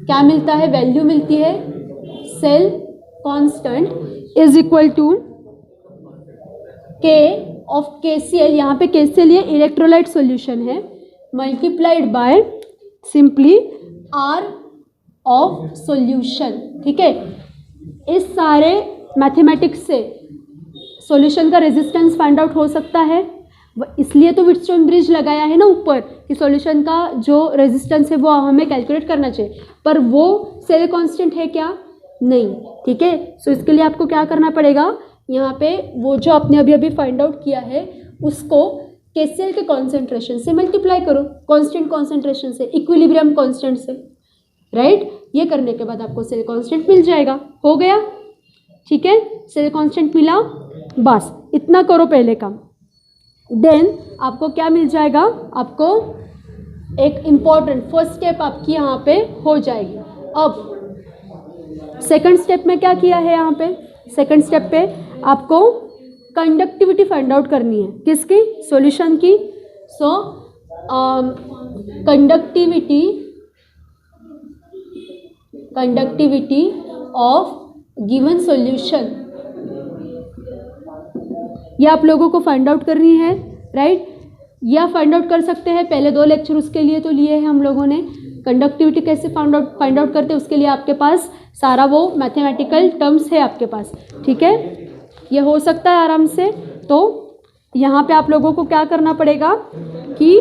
क्या मिलता है, वैल्यू मिलती है, cell constant is equal to K of KCl, यहाँ पे KCl ये इलेक्ट्रोलाइट सॉल्यूशन है, multiplied by simply R of solution, ठीक है। इस सारे मैथमेटिक्स से सॉल्यूशन का रेजिस्टेंस फाइंड आउट हो सकता है, इसलिए तो व्हीटस्टोन ब्रिज लगाया है ना ऊपर कि सॉल्यूशन का जो रेजिस्टेंस है वो हमें कैलकुलेट करना चाहिए, पर वो सेल कांस्टेंट है क्या, नहीं, ठीक है। सो इसके लिए आपको क्या करना पड़ेगा, यहाँ पे वो जो आपने अभी अभी फाइंड आउट किया है उसको KCl के कॉन्सेंट्रेशन से मल्टीप्लाई करो, कांस्टेंट कॉन्सेंट्रेशन से, इक्विलिब्रियम कांस्टेंट से, राइट। ये करने के बाद आपको सेल कांस्टेंट मिल जाएगा, हो गया, ठीक है। सेल कांस्टेंट मिला, बस इतना करो पहले काम, देन आपको क्या मिल जाएगा, आपको एक इम्पॉर्टेंट फर्स्ट स्टेप आपकी यहाँ पे हो जाएगी। अब सेकंड स्टेप में क्या किया है, यहाँ पे सेकंड स्टेप पे आपको कंडक्टिविटी फाइंड आउट करनी है, किसकी, सॉल्यूशन की। सो कंडक्टिविटी ऑफ गिवन सॉल्यूशन, ये आप लोगों को फाइंड आउट करनी है, राइट। या फाइंड आउट कर सकते हैं, पहले 2 लेक्चर उसके लिए तो लिए हैं हम लोगों ने, कंडक्टिविटी कैसे फाइंड आउट करते हैं उसके लिए आपके पास सारा वो मैथमेटिकल टर्म्स है आपके पास, ठीक है। ये हो सकता है आराम से। तो यहाँ पे आप लोगों को क्या करना पड़ेगा कि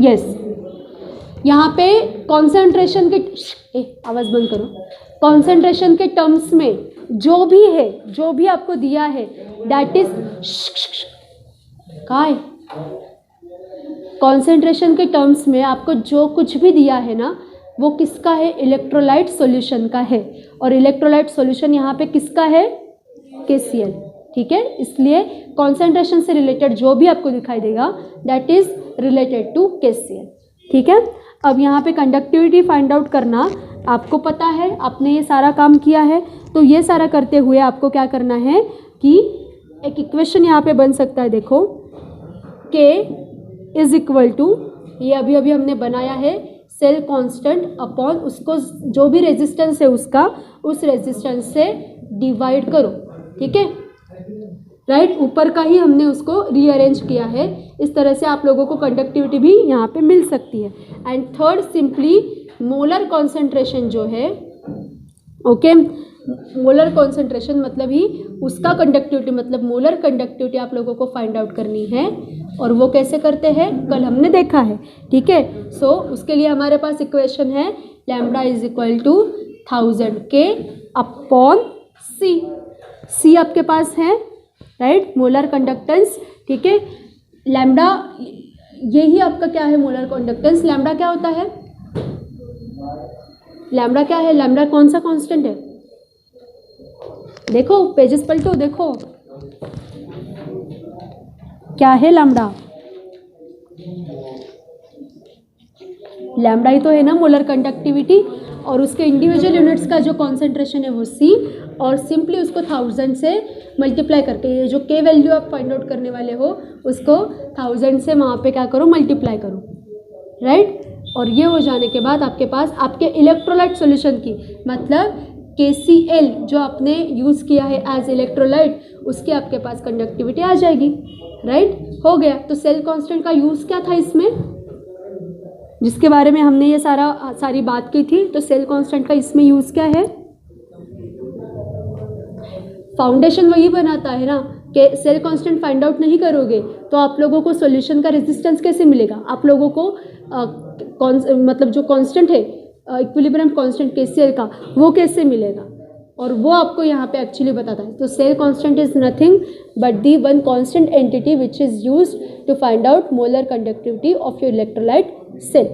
यस, यहाँ पे कॉन्सेंट्रेशन के आवाज़ बंद करो, कॉन्सेंट्रेशन के टर्म्स में जो भी है, जो भी आपको दिया है दैट इज काय, कॉन्सेंट्रेशन के टर्म्स में आपको जो कुछ भी दिया है ना वो किसका है, इलेक्ट्रोलाइट सॉल्यूशन का है, और इलेक्ट्रोलाइट सॉल्यूशन यहाँ पे किसका है, KCl, ठीक है। इसलिए कॉन्सेंट्रेशन से रिलेटेड जो भी आपको दिखाई देगा that is related to KCl, ठीक है। अब यहाँ पे कंडक्टिविटी फाइंड आउट करना आपको पता है, आपने ये सारा काम किया है, तो ये सारा करते हुए आपको क्या करना है कि एक इक्वेशन यहाँ पे बन सकता है, देखो K इज इक्वल टू, ये अभी अभी हमने बनाया है, सेल कांस्टेंट अपॉन उसको जो भी रेजिस्टेंस है उसका, उस रेजिस्टेंस से डिवाइड करो, ठीक है, राइट। ऊपर का ही हमने उसको रीअरेंज किया है, इस तरह से आप लोगों को कंडक्टिविटी भी यहाँ पे मिल सकती है। And third simply molar concentration जो है, ओके, मोलर कॉन्सेंट्रेशन मतलब ही उसका कंडक्टिविटी, मतलब मोलर कंडक्टिविटी आप लोगों को फाइंड आउट करनी है, और वो कैसे करते हैं कल हमने देखा है, ठीक है। सो उसके लिए हमारे पास इक्वेशन है lambda is equal to 1000 K upon C आपके पास है, राइट, मोलर कंडक्टेंस, ठीक है। लैम्बडा यही आपका क्या है, मोलर कंडक्टेंस। लैम्बडा क्या होता है, लैम्बडा क्या है, लैम्बडा कौन सा कांस्टेंट है, देखो पेजेस पलटो, देखो क्या है लैम्बडा, लैम्बडा ही तो है ना मोलर कंडक्टिविटी, और उसके इंडिविजुअल यूनिट्स का जो कॉन्सेंट्रेशन है वो C, और सिंपली उसको 1000 से मल्टीप्लाई करके, ये जो K वैल्यू आप फाइंड आउट करने वाले हो उसको 1000 से वहाँ पे क्या करो, मल्टीप्लाई करो, राइट। और ये हो जाने के बाद आपके पास आपके इलेक्ट्रोलाइट सॉल्यूशन की, मतलब KCl जो आपने यूज़ किया है एज इलेक्ट्रोलाइट, उसकी आपके पास कंडक्टिविटी आ जाएगी, राइट, हो गया। तो सेल कांस्टेंट का यूज़ क्या था इसमें, जिसके बारे में हमने ये सारी बात की थी, तो सेल कांस्टेंट का इसमें यूज़ क्या है, फाउंडेशन वही बनाता है ना, कि सेल कांस्टेंट फाइंड आउट नहीं करोगे तो आप लोगों को सॉल्यूशन का रेजिस्टेंस कैसे मिलेगा, आप लोगों को मतलब जो कांस्टेंट है इक्विलिब्रियम कांस्टेंट KCl का वो कैसे मिलेगा, और वो आपको यहाँ पे एक्चुअली बताता है। तो cell constant is nothing but the one constant entity which is used to find out molar conductivity of your electrolyte cell.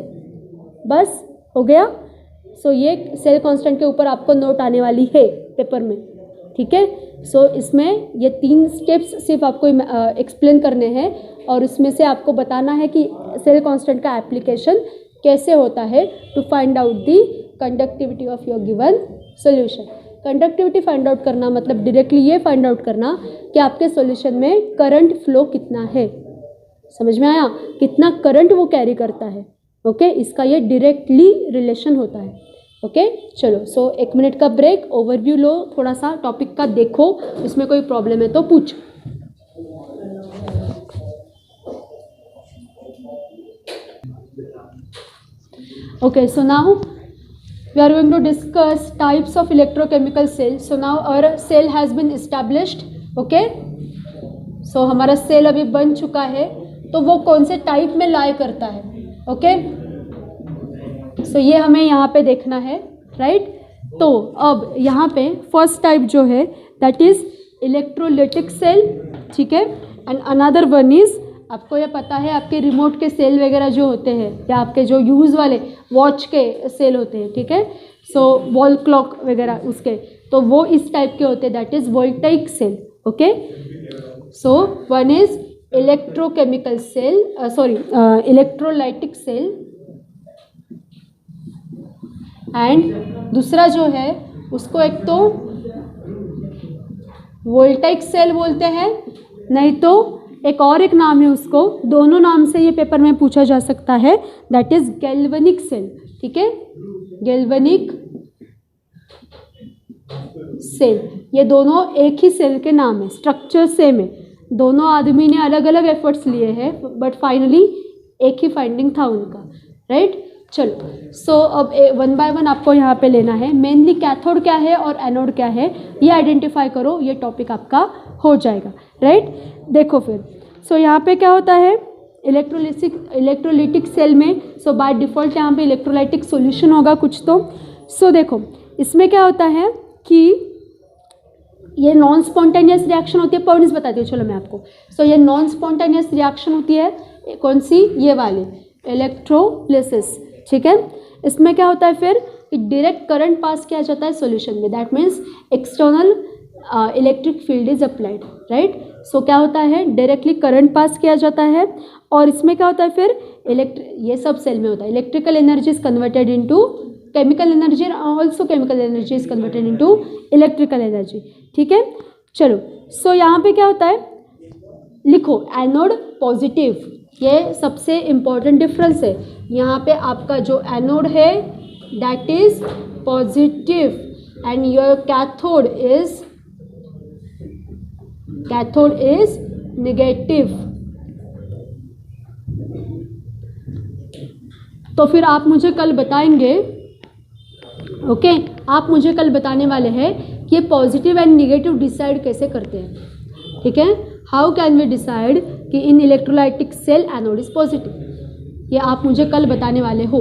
बस हो गया। सो ये सेल कांस्टेंट के ऊपर आपको नोट आने वाली है पेपर में, ठीक है। सो इसमें ये 3 स्टेप्स सिर्फ आपको एक्सप्लेन करने हैं और इसमें से आपको बताना है कि सेल कांस्टेंट का एप्लीकेशन कैसे होता है to find out the conductivity of your given solution. Conductivity find out करना मतलब डायरेक्टली ये फाइंड आउट करना कि आपके सॉल्यूशन में करंट फ्लो कितना है। समझ में आया? कितना करंट वो कैरी करता है। ओके, इसका ये डायरेक्टली रिलेशन होता है। ओके, चलो। सो 1 मिनट का ब्रेक, ओवरव्यू लो, थोड़ा सा टॉपिक का देखो, इसमें कोई प्रॉब्लम है तो पूछो। Okay, so now we are going to discuss types of electrochemical cells. So now our cell has been established. Okay, so हमारा सेल अभी बन चुका है, तो वो कौन से टाइप में लाई करता है। ओके, सो ये हमें यहाँ पे देखना है, राइट। तो अब यहाँ पे फर्स्ट टाइप जो है दैट इज इलेक्ट्रोलाइटिक सेल, ठीक है। एंड अनदर वन इज, आपको ये पता है आपके रिमोट के सेल वगैरह जो होते हैं या आपके जो यूज़ वाले वॉच के सेल होते हैं, ठीक है। सो वॉल क्लॉक वगैरह उसके, तो वो इस टाइप के होते हैं, that is voltaic cell. Okay, so one is electrochemical cell, electrolytic cell, and दूसरा जो है उसको एक तो वोल्टाइक सेल बोलते हैं, नहीं तो एक और एक नाम है उसको, दोनों नाम से ये पेपर में पूछा जा सकता है, दैट इज गैल्वेनिक सेल, ठीक है। गैल्वेनिक सेल, ये दोनों एक ही सेल के नाम है, स्ट्रक्चर सेम है, दोनों आदमी ने अलग अलग एफर्ट्स लिए हैं बट फाइनली एक ही फाइंडिंग था उनका, राइट। चलो, सो अब 1 बाय 1 आपको यहाँ पे लेना है। मेनली कैथोड क्या है और एनोड क्या है ये आइडेंटिफाई करो, ये टॉपिक आपका हो जाएगा, राइट। देखो फिर, सो यहाँ पे क्या होता है इलेक्ट्रोलाइटिक सेल में, सो बाय डिफ़ॉल्ट यहाँ पे इलेक्ट्रोलाइटिक सॉल्यूशन होगा कुछ तो। सो देखो इसमें क्या होता है कि ये नॉन स्पॉन्टेनियस रिएक्शन होती है, पॉइंट्स बताती हूँ चलो मैं आपको। सो ये नॉन स्पॉन्टेनियस रिएक्शन होती है, कौन सी, ये वाली इलेक्ट्रोलिसिस, ठीक है। इसमें क्या होता है फिर कि डायरेक्ट करंट पास किया जाता है सॉल्यूशन में, that means external electric field is applied, right. So क्या होता है डायरेक्टली करंट पास किया जाता है, और इसमें क्या होता है फिर ये सब सेल में होता है, electrical energy is converted into chemical energy, also chemical energy is converted into electrical energy, ठीक है। चलो, सो यहाँ पे क्या होता है, लिखो एनोड पॉजिटिव, ये सबसे इम्पॉर्टेंट डिफरेंस है। यहाँ पे आपका जो एनोड है that is positive and your cathode is negative. तो फिर आप मुझे कल बताएंगे, ओके, आप मुझे कल बताने वाले हैं कि पॉजिटिव एंड नेगेटिव डिसाइड कैसे करते हैं, ठीक है। हाउ कैन वी डिसाइड कि in electrolytic cell anode is positive, ये आप मुझे कल बताने वाले हो।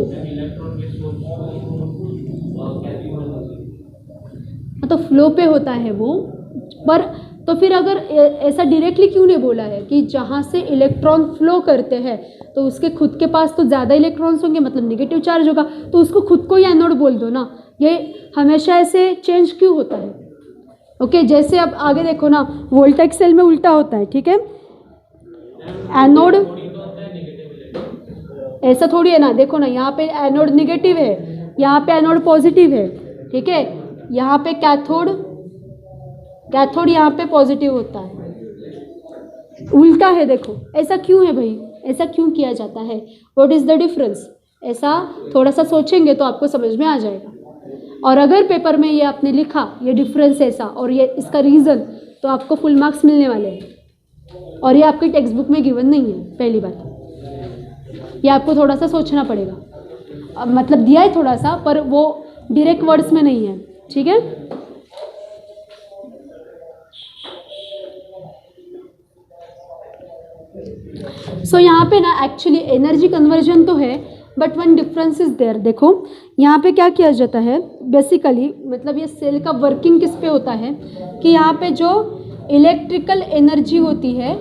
तो फ्लो पे होता है वो, पर तो फिर अगर ऐसा डायरेक्टली क्यों नहीं बोला है कि जहाँ से इलेक्ट्रॉन फ्लो करते हैं तो उसके खुद के पास तो ज़्यादा इलेक्ट्रॉन्स होंगे, मतलब नेगेटिव चार्ज होगा, तो उसको खुद को ही एनोड बोल दो ना। ये हमेशा ऐसे चेंज क्यों होता है? ओके, जैसे अब आगे देखो ना, वोल्टाइक सेल में उल्टा होता है, ठीक है। एनोड ऐसा थोड़ी है ना, देखो ना, यहाँ पे एनोड नेगेटिव है, यहाँ पे एनोड पॉजिटिव है, ठीक है। यहाँ पे कैथोड यहाँ पे पॉजिटिव होता है, उल्टा है, देखो ऐसा क्यों है भाई, ऐसा क्यों किया जाता है, व्हाट इज़ द डिफरेंस? ऐसा थोड़ा सा सोचेंगे तो आपको समझ में आ जाएगा। और अगर पेपर में ये आपने लिखा ये डिफरेंस ऐसा और ये इसका रीज़न, तो आपको फुल मार्क्स मिलने वाले हैं, और ये आपकी टेक्स्ट बुक में गिवन नहीं है। पहली बात ये आपको थोड़ा सा सोचना पड़ेगा, मतलब दिया है थोड़ा सा, पर वो डायरेक्ट वर्ड्स में नहीं है, ठीक है। सो यहाँ पे ना एक्चुअली एनर्जी कन्वर्जन तो है, but one difference is there. देखो यहाँ पे क्या किया जाता है बेसिकली, मतलब ये सेल का वर्किंग किस पे होता है कि यहाँ पे जो इलेक्ट्रिकल एनर्जी होती है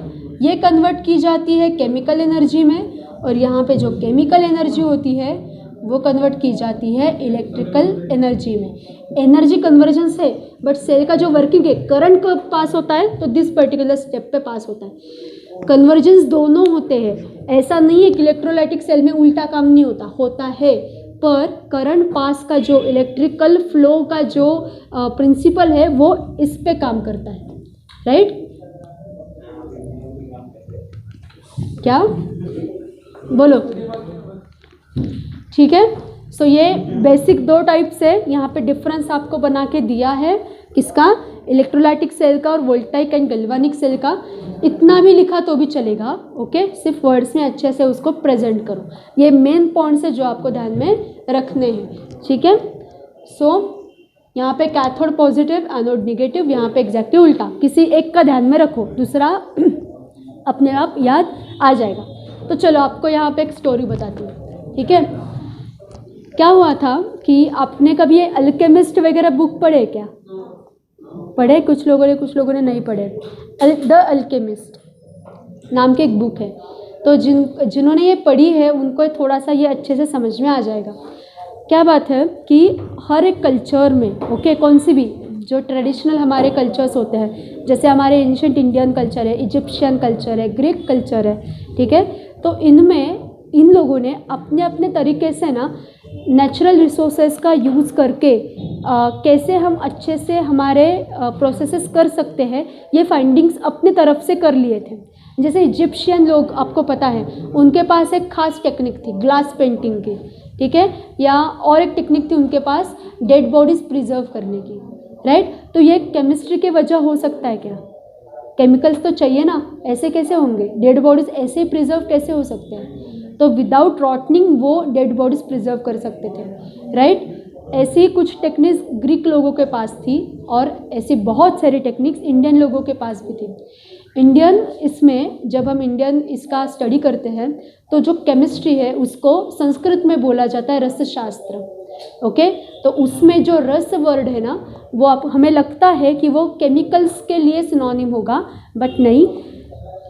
ये कन्वर्ट की जाती है केमिकल एनर्जी में, और यहाँ पे जो केमिकल एनर्जी होती है वो कन्वर्ट की जाती है इलेक्ट्रिकल एनर्जी में। एनर्जी कन्वर्जन है, बट सेल का जो वर्किंग है करंट कब पास होता है तो दिस पर्टिकुलर स्टेप पे पास होता है। कन्वर्जेंस दोनों होते हैं, ऐसा नहीं है कि इलेक्ट्रोलाइटिक सेल में उल्टा काम नहीं होता, होता है, पर करंट पास का जो इलेक्ट्रिकल फ्लो का जो प्रिंसिपल है वो इस पे काम करता है, राइट? क्या बोलो? ठीक है। सो ये बेसिक दो टाइप से यहाँ पे डिफरेंस आपको बना के दिया है, किसका? इलेक्ट्रोलाइटिक सेल का और वोल्टाइक एंड गैल्वानिक सेल का। इतना भी लिखा तो भी चलेगा, ओके, सिर्फ वर्ड्स में अच्छे से उसको प्रेजेंट करो। ये मेन पॉइंट्स है जो आपको ध्यान में रखने हैं, ठीक है। सो यहाँ पे कैथोड पॉजिटिव, एनोड निगेटिव, यहाँ पे एग्जैक्टली उल्टा। किसी एक का ध्यान में रखो, दूसरा अपने आप याद आ जाएगा। तो चलो आपको यहाँ पे एक स्टोरी बताती हूँ, ठीक है। क्या हुआ था कि आपने कभी ये अल्केमिस्ट वगैरह बुक पढ़े क्या? पढ़े कुछ लोगों ने नहीं पढ़े। द अल्केमिस्ट नाम की एक बुक है, तो जिन्होंने ये पढ़ी है उनको थोड़ा सा ये अच्छे से समझ में आ जाएगा। क्या बात है कि हर एक कल्चर में, ओके, कौन सी भी जो ट्रेडिशनल हमारे कल्चर्स होते हैं, जैसे हमारे एंशिएंट इंडियन कल्चर है, इजिप्शियन कल्चर है, ग्रीक कल्चर है, ठीक है, तो इनमें इन लोगों ने अपने अपने तरीके से ना नेचुरल रिसोर्सेज का यूज़ करके कैसे हम अच्छे से हमारे प्रोसेसेस कर सकते हैं, ये फाइंडिंग्स अपने तरफ से कर लिए थे। जैसे इजिप्शियन लोग, आपको पता है, उनके पास एक खास टेक्निक थी ग्लास पेंटिंग की, ठीक है, या और एक टेक्निक थी उनके पास डेड बॉडीज़ प्रिजर्व करने की, राइट। तो ये केमिस्ट्री की वजह हो सकता है क्या? केमिकल्स तो चाहिए ना, ऐसे कैसे होंगे? डेड बॉडीज़ ऐसे ही प्रिजर्व कैसे हो सकते हैं? तो विदाउट रॉटनिंग वो डेड बॉडीज़ प्रिजर्व कर सकते थे, राइट। ऐसी ही कुछ टेक्निक्स ग्रीक लोगों के पास थी, और ऐसी बहुत सारी टेक्निक्स इंडियन लोगों के पास भी थी। इंडियन, इसमें जब हम इंडियन इसका स्टडी करते हैं तो जो केमिस्ट्री है उसको संस्कृत में बोला जाता है रसशास्त्र, ओके। तो उसमें जो रस वर्ड है ना, वो हमें लगता है कि वो केमिकल्स के लिए सिनोनिम होगा, बट नहीं।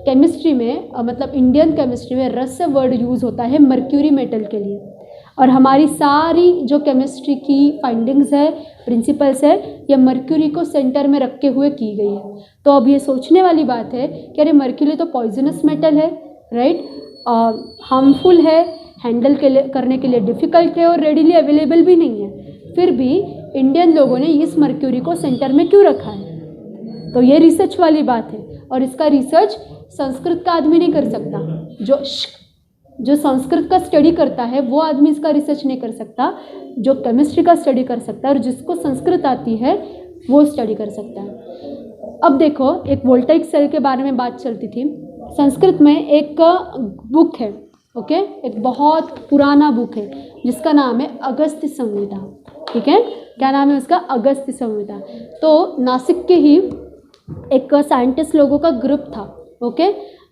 केमिस्ट्री में मतलब इंडियन केमिस्ट्री में रस वर्ड यूज़ होता है मर्क्यूरी मेटल के लिए। और हमारी सारी जो केमिस्ट्री की फाइंडिंग्स है, प्रिंसिपल्स है, ये मर्क्यूरी को सेंटर में रखे हुए की गई है। तो अब ये सोचने वाली बात है कि अरे मर्क्यूरी तो पॉइजनस मेटल है, राइट, हार्मफुल है, हैंडल करने के लिए डिफ़िकल्ट है और रेडीली अवेलेबल भी नहीं है, फिर भी इंडियन लोगों ने इस मर्क्यूरी को सेंटर में क्यों रखा है? तो ये रिसर्च वाली बात है, और इसका रिसर्च संस्कृत का आदमी नहीं कर सकता। जो संस्कृत का स्टडी करता है वो आदमी इसका रिसर्च नहीं कर सकता, जो केमिस्ट्री का स्टडी कर सकता है और जिसको संस्कृत आती है वो स्टडी कर सकता है। अब देखो, एक वोल्टाइक सेल के बारे में बात चलती थी। संस्कृत में एक बुक है, ओके, एक बहुत पुराना बुक है जिसका नाम है अगस्त्य संहिता, ठीक है। क्या नाम है उसका? अगस्त्य संहिता। तो नासिक के ही एक साइंटिस्ट लोगों का ग्रुप था, ओके,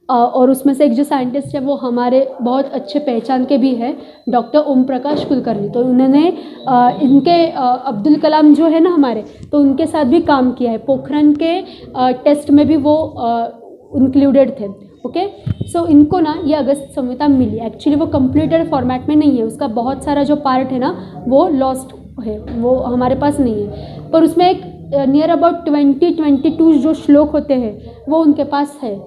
और उसमें से एक जो साइंटिस्ट है वो हमारे बहुत अच्छे पहचान के भी है, डॉक्टर ओम प्रकाश कुलकर्णी। तो उन्होंने इनके अब्दुल कलाम जो है ना हमारे, तो उनके साथ भी काम किया है। पोखरण के टेस्ट में भी वो इंक्लूडेड थे, ओके। सो इनको ना ये अगस्त संहिता मिली। एक्चुअली वो कंप्लीटेड फॉर्मेट में नहीं है, उसका बहुत सारा जो पार्ट है ना वो लॉस्ट है, वो हमारे पास नहीं है, पर उसमें एक नियर अबाउट 22 जो श्लोक होते हैं वो उनके पास है।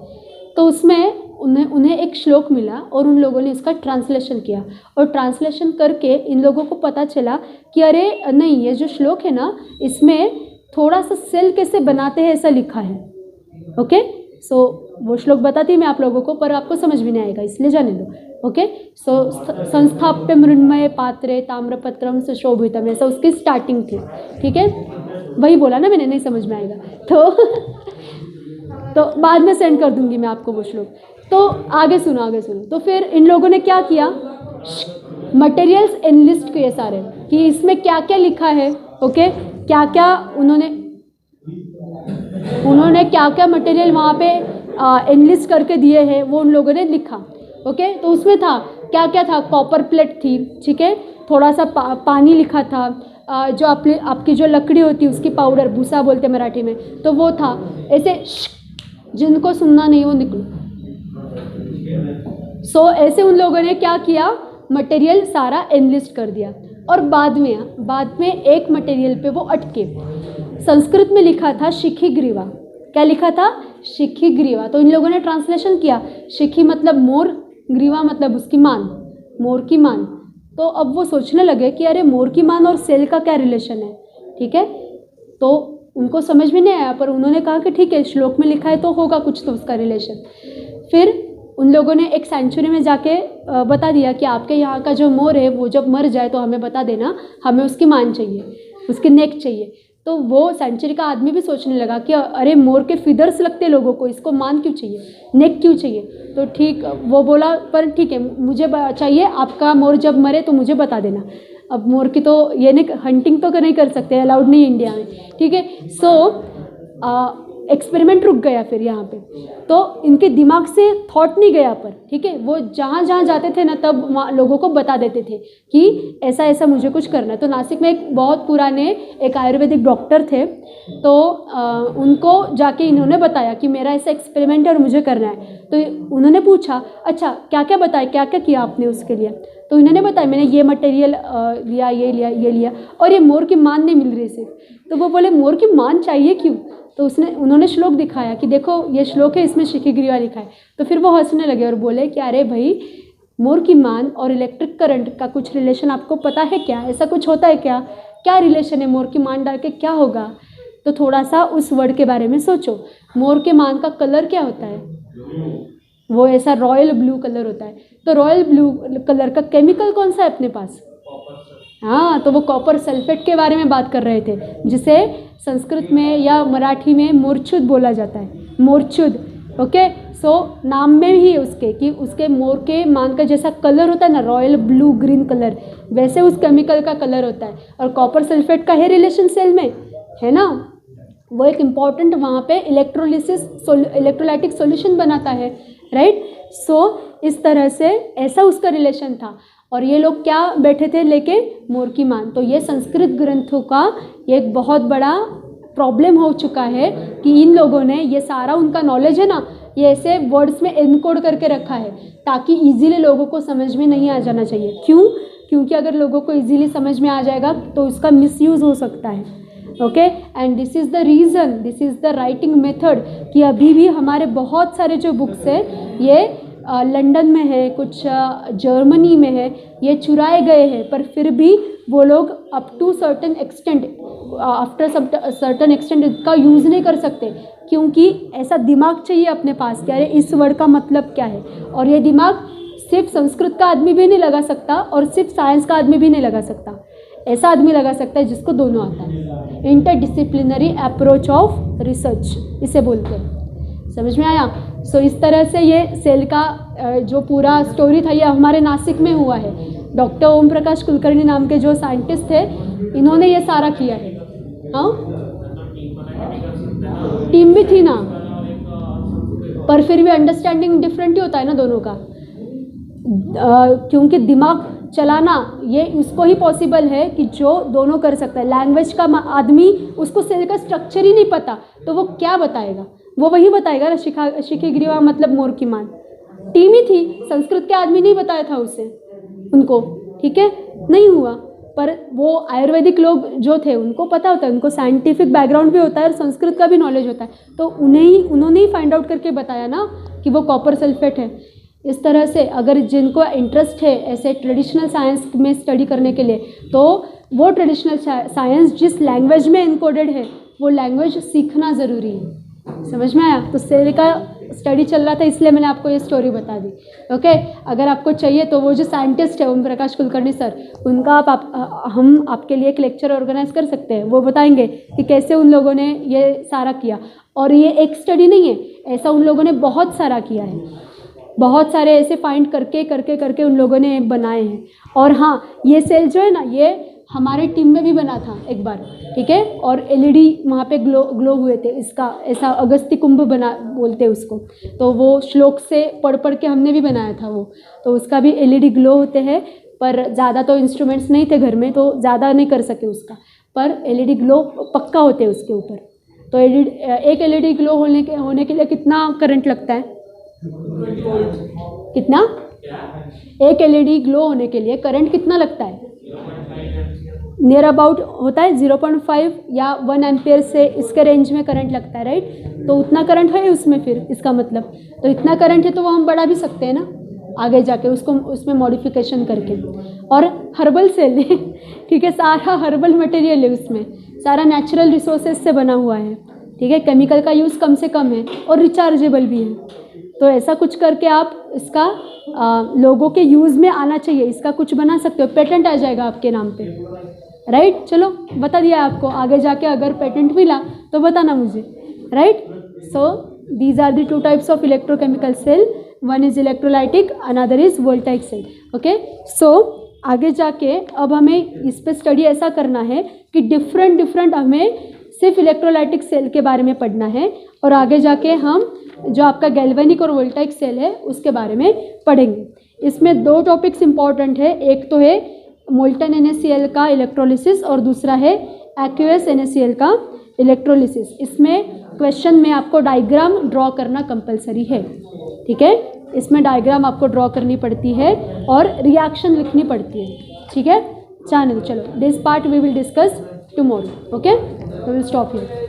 तो उसमें उन्हें एक श्लोक मिला और उन लोगों ने इसका ट्रांसलेशन किया, और ट्रांसलेशन करके इन लोगों को पता चला कि अरे नहीं, ये जो श्लोक है ना इसमें थोड़ा सा सेल कैसे बनाते हैं ऐसा लिखा है, ओके। सो वो श्लोक बताती मैं आप लोगों को, पर आपको समझ भी नहीं आएगा, इसलिए जाने दो, ओके। सो संस्थाप्य मृण्मय पात्रे ताम्रपत्रम सुशोभितम, ऐसा उसकी स्टार्टिंग थी, ठीक है। वही बोला ना मैंने, नहीं समझ में आएगा तो बाद में सेंड कर दूंगी मैं आपको वो श्लोक। तो आगे सुनो। तो फिर इन लोगों ने क्या किया, मटेरियल्स एनलिस्ट किए सारे कि इसमें क्या क्या लिखा है, ओके, क्या क्या उन्होंने क्या क्या मटेरियल वहाँ पे एनलिस्ट करके दिए हैं वो उन लोगों ने लिखा, ओके। तो उसमें था क्या क्या था, कॉपर प्लेट थी, ठीक है, थोड़ा सा पानी लिखा था, जो आपकी जो लकड़ी होती है उसकी पाउडर, भूसा बोलते हैं मराठी में, तो वो था। ऐसे जिनको सुनना नहीं वो निकलो। सो ऐसे उन लोगों ने क्या किया, मटेरियल सारा एनलिस्ट कर दिया। और बाद में एक मटेरियल पे वो अटके। संस्कृत में लिखा था शिखी ग्रीवा। क्या लिखा था, शिखी ग्रीवा। तो इन लोगों ने ट्रांसलेशन किया, शिखी मतलब मोर, ग्रीवा मतलब उसकी मान, मोर की मान। तो अब वो सोचने लगे कि अरे मोर की मान और सेल का क्या रिलेशन है, ठीक है। तो उनको समझ में नहीं आया, पर उन्होंने कहा कि ठीक है, श्लोक में लिखा है तो होगा कुछ तो उसका रिलेशन। फिर उन लोगों ने एक सेंचुरी में जाके बता दिया कि आपके यहाँ का जो मोर है वो जब मर जाए तो हमें बता देना, हमें उसकी मान चाहिए, उसकी नेक चाहिए। तो वो सेंचुरी का आदमी भी सोचने लगा कि अरे मोर के फिदर्स लगते लोगों को, इसको मान क्यों चाहिए, नेक क्यों चाहिए। तो ठीक वो बोला, पर ठीक है मुझे चाहिए, आपका मोर जब मरे तो मुझे बता देना। अब मोर की तो ये नहीं, हंटिंग तो नहीं कर सकते, अलाउड नहीं इंडिया में, ठीक है। सो एक्सपेरिमेंट रुक गया फिर यहाँ पे। तो इनके दिमाग से थॉट नहीं गया, पर ठीक है वो जहाँ जहाँ जाते थे ना तब लोगों को बता देते थे कि ऐसा ऐसा मुझे कुछ करना है। तो नासिक में एक बहुत पुराने एक आयुर्वेदिक डॉक्टर थे, तो उनको जाके इन्होंने बताया कि मेरा ऐसा एक्सपेरिमेंट है और मुझे करना है। तो उन्होंने पूछा अच्छा क्या क्या बताया, क्या क्या किया आपने उसके लिए। तो इन्होंने बताया मैंने ये मटेरियल लिया, ये लिया, ये लिया, और ये मोर की मान नहीं मिल रही सिर्फ। तो वो बोले मोर की मान चाहिए क्यों। तो उन्होंने श्लोक दिखाया कि देखो ये श्लोक है, इसमें शिखी ग्रीवा लिखा है। तो फिर वो हंसने लगे और बोले कि अरे भाई मोर की मान और इलेक्ट्रिक करंट का कुछ रिलेशन आपको पता है क्या, ऐसा कुछ होता है क्या, क्या रिलेशन है, मोर की मान डाल के क्या होगा। तो थोड़ा सा उस वर्ड के बारे में सोचो। मोर के मान का कलर क्या होता है, वो ऐसा रॉयल ब्लू कलर होता है। तो रॉयल ब्लू कलर का केमिकल कौन सा है अपने पास, हाँ, तो वो कॉपर सल्फेट के बारे में बात कर रहे थे, जिसे संस्कृत में या मराठी में मूर्छुद बोला जाता है, मूर्छुद। ओके, सो नाम में ही उसके कि उसके मोर के मान का जैसा कलर होता है ना, रॉयल ब्लू ग्रीन कलर, वैसे उस केमिकल का कलर होता है। और कॉपर सल्फेट का है रिलेशन सेल में, है ना, वो एक इम्पॉर्टेंट वहाँ पे इलेक्ट्रोलाइटिक सॉल्यूशन बनाता है, राइट। सो इस तरह से ऐसा उसका रिलेशन था। और ये लोग क्या बैठे थे लेके, मोर की मान। तो ये संस्कृत ग्रंथों का एक बहुत बड़ा प्रॉब्लम हो चुका है कि इन लोगों ने ये सारा उनका नॉलेज है ना, ये ऐसे वर्ड्स में एनकोड करके रखा है ताकि इजीली लोगों को समझ में नहीं आ जाना चाहिए। क्यों, क्योंकि अगर लोगों को इजीली समझ में आ जाएगा तो उसका मिसयूज़ हो सकता है। Okay, and this is the reason, this is the writing method कि अभी भी हमारे बहुत सारे जो बुक्स है ये लंदन में है, कुछ जर्मनी में है, ये चुराए गए हैं, पर फिर भी वो लोग up to certain extent, after certain extent इसका यूज़ नहीं कर सकते, क्योंकि ऐसा दिमाग चाहिए अपने पास कि अरे इस वर्ड का मतलब क्या है। और ये दिमाग सिर्फ संस्कृत का आदमी भी नहीं लगा सकता और सिर्फ साइंस का आदमी भी नहीं लगा सकता, ऐसा आदमी लगा सकता है जिसको दोनों आता है। इंटरडिसिप्लिनरी अप्रोच ऑफ रिसर्च इसे बोलते हैं। समझ में आया। सो इस तरह से ये सेल का जो पूरा स्टोरी था ये हमारे नासिक में हुआ है। डॉक्टर ओम प्रकाश कुलकर्णी नाम के जो साइंटिस्ट थे, इन्होंने ये सारा किया है। हाँ, टीम भी थी ना, पर फिर भी अंडरस्टैंडिंग डिफरेंट ही होता है ना दोनों का, क्योंकि दिमाग चलाना ये उसको ही पॉसिबल है कि जो दोनों कर सकता है। लैंग्वेज का आदमी, उसको सेल का स्ट्रक्चर ही नहीं पता तो वो क्या बताएगा, वो वही बताएगा ना, शिखी ग्रीवा मतलब मोर की मान। टीम ही थी, संस्कृत के आदमी नहीं बताया था उसे उनको, ठीक है, नहीं हुआ। पर वो आयुर्वेदिक लोग जो थे उनको पता होता है, उनको साइंटिफिक बैकग्राउंड भी होता है और संस्कृत का भी नॉलेज होता है, तो उन्होंने ही फाइंड आउट करके बताया ना कि वो कॉपर सल्फेट है। इस तरह से अगर जिनको इंटरेस्ट है ऐसे ट्रेडिशनल साइंस में स्टडी करने के लिए, तो वो ट्रेडिशनल साइंस जिस लैंग्वेज में इनकोडेड है वो लैंग्वेज सीखना ज़रूरी है। समझ में आया। तो सेल का स्टडी चल रहा था इसलिए मैंने आपको ये स्टोरी बता दी। ओके, अगर आपको चाहिए तो वो जो साइंटिस्ट है ओम प्रकाश कुलकर्णी सर, उनका हम आपके लिए एक लेक्चर ऑर्गेनाइज कर सकते हैं। वो बताएंगे कि कैसे उन लोगों ने ये सारा किया। और ये एक स्टडी नहीं है, ऐसा उन लोगों ने बहुत सारा किया है, बहुत सारे ऐसे फाइंड करके करके करके उन लोगों ने बनाए हैं। और हाँ, ये सेल जो है ना, ये हमारे टीम में भी बना था एक बार, ठीक है, और एलईडी वहाँ पे ग्लो हुए थे। इसका ऐसा अगस्त्य कुंभ बना बोलते हैं उसको, तो वो श्लोक से पढ़ पढ़ के हमने भी बनाया था वो। तो उसका भी एलईडी ग्लो होते हैं, पर ज़्यादा तो इंस्ट्रूमेंट्स नहीं थे घर में, तो ज़्यादा नहीं कर सके उसका, पर एलईडी ग्लो पक्का होते हैं उसके ऊपर। तो एक एलईडी ग्लो होने के लिए कितना करंट लगता है? कितना? एक एलईडी ग्लो होने के लिए करंट कितना लगता है? नियर अबाउट होता है 0.5 या 1 एम्पियर से इसके रेंज में करंट लगता है, राइट। तो उतना करंट है उसमें, फिर इसका मतलब तो इतना करंट है तो वो हम बढ़ा भी सकते हैं ना आगे जाके उसको, उसमें मॉडिफिकेशन करके। और हर्बल सेल है, ठीक है, सारा हर्बल मटेरियल है उसमें, सारा नेचुरल रिसोर्सेज से बना हुआ है, ठीक है, केमिकल का यूज़ कम से कम है और रिचार्जेबल भी है। तो ऐसा कुछ करके आप इसका लोगों के यूज़ में आना चाहिए, इसका कुछ बना सकते हो, पेटेंट आ जाएगा आपके नाम पे, राइट। चलो बता दिया आपको, आगे जाके अगर पेटेंट मिला तो बताना मुझे, right. So these are the 2 types of electrochemical cell, one is electrolytic, another is voltaic cell, okay. So आगे जाके अब हमें इस पर स्टडी ऐसा करना है कि डिफरेंट हमें सिर्फ इलेक्ट्रोलाइटिक सेल के बारे में पढ़ना है, और आगे जाके हम जो आपका गैल्वेनिक और वोल्टाइक सेल है उसके बारे में पढ़ेंगे। इसमें 2 टॉपिक्स इंपॉर्टेंट है, एक तो है मोल्टन NaCl का इलेक्ट्रोलिसिस और दूसरा है एक्यूएस NaCl का इलेक्ट्रोलिसिस। इसमें क्वेश्चन में आपको डायग्राम ड्रॉ करना कंपलसरी है, ठीक है, इसमें डायग्राम आपको ड्रॉ करनी पड़ती है और रिएक्शन लिखनी पड़ती है, ठीक है। चलो this part we will discuss tomorrow, okay, we will stop here.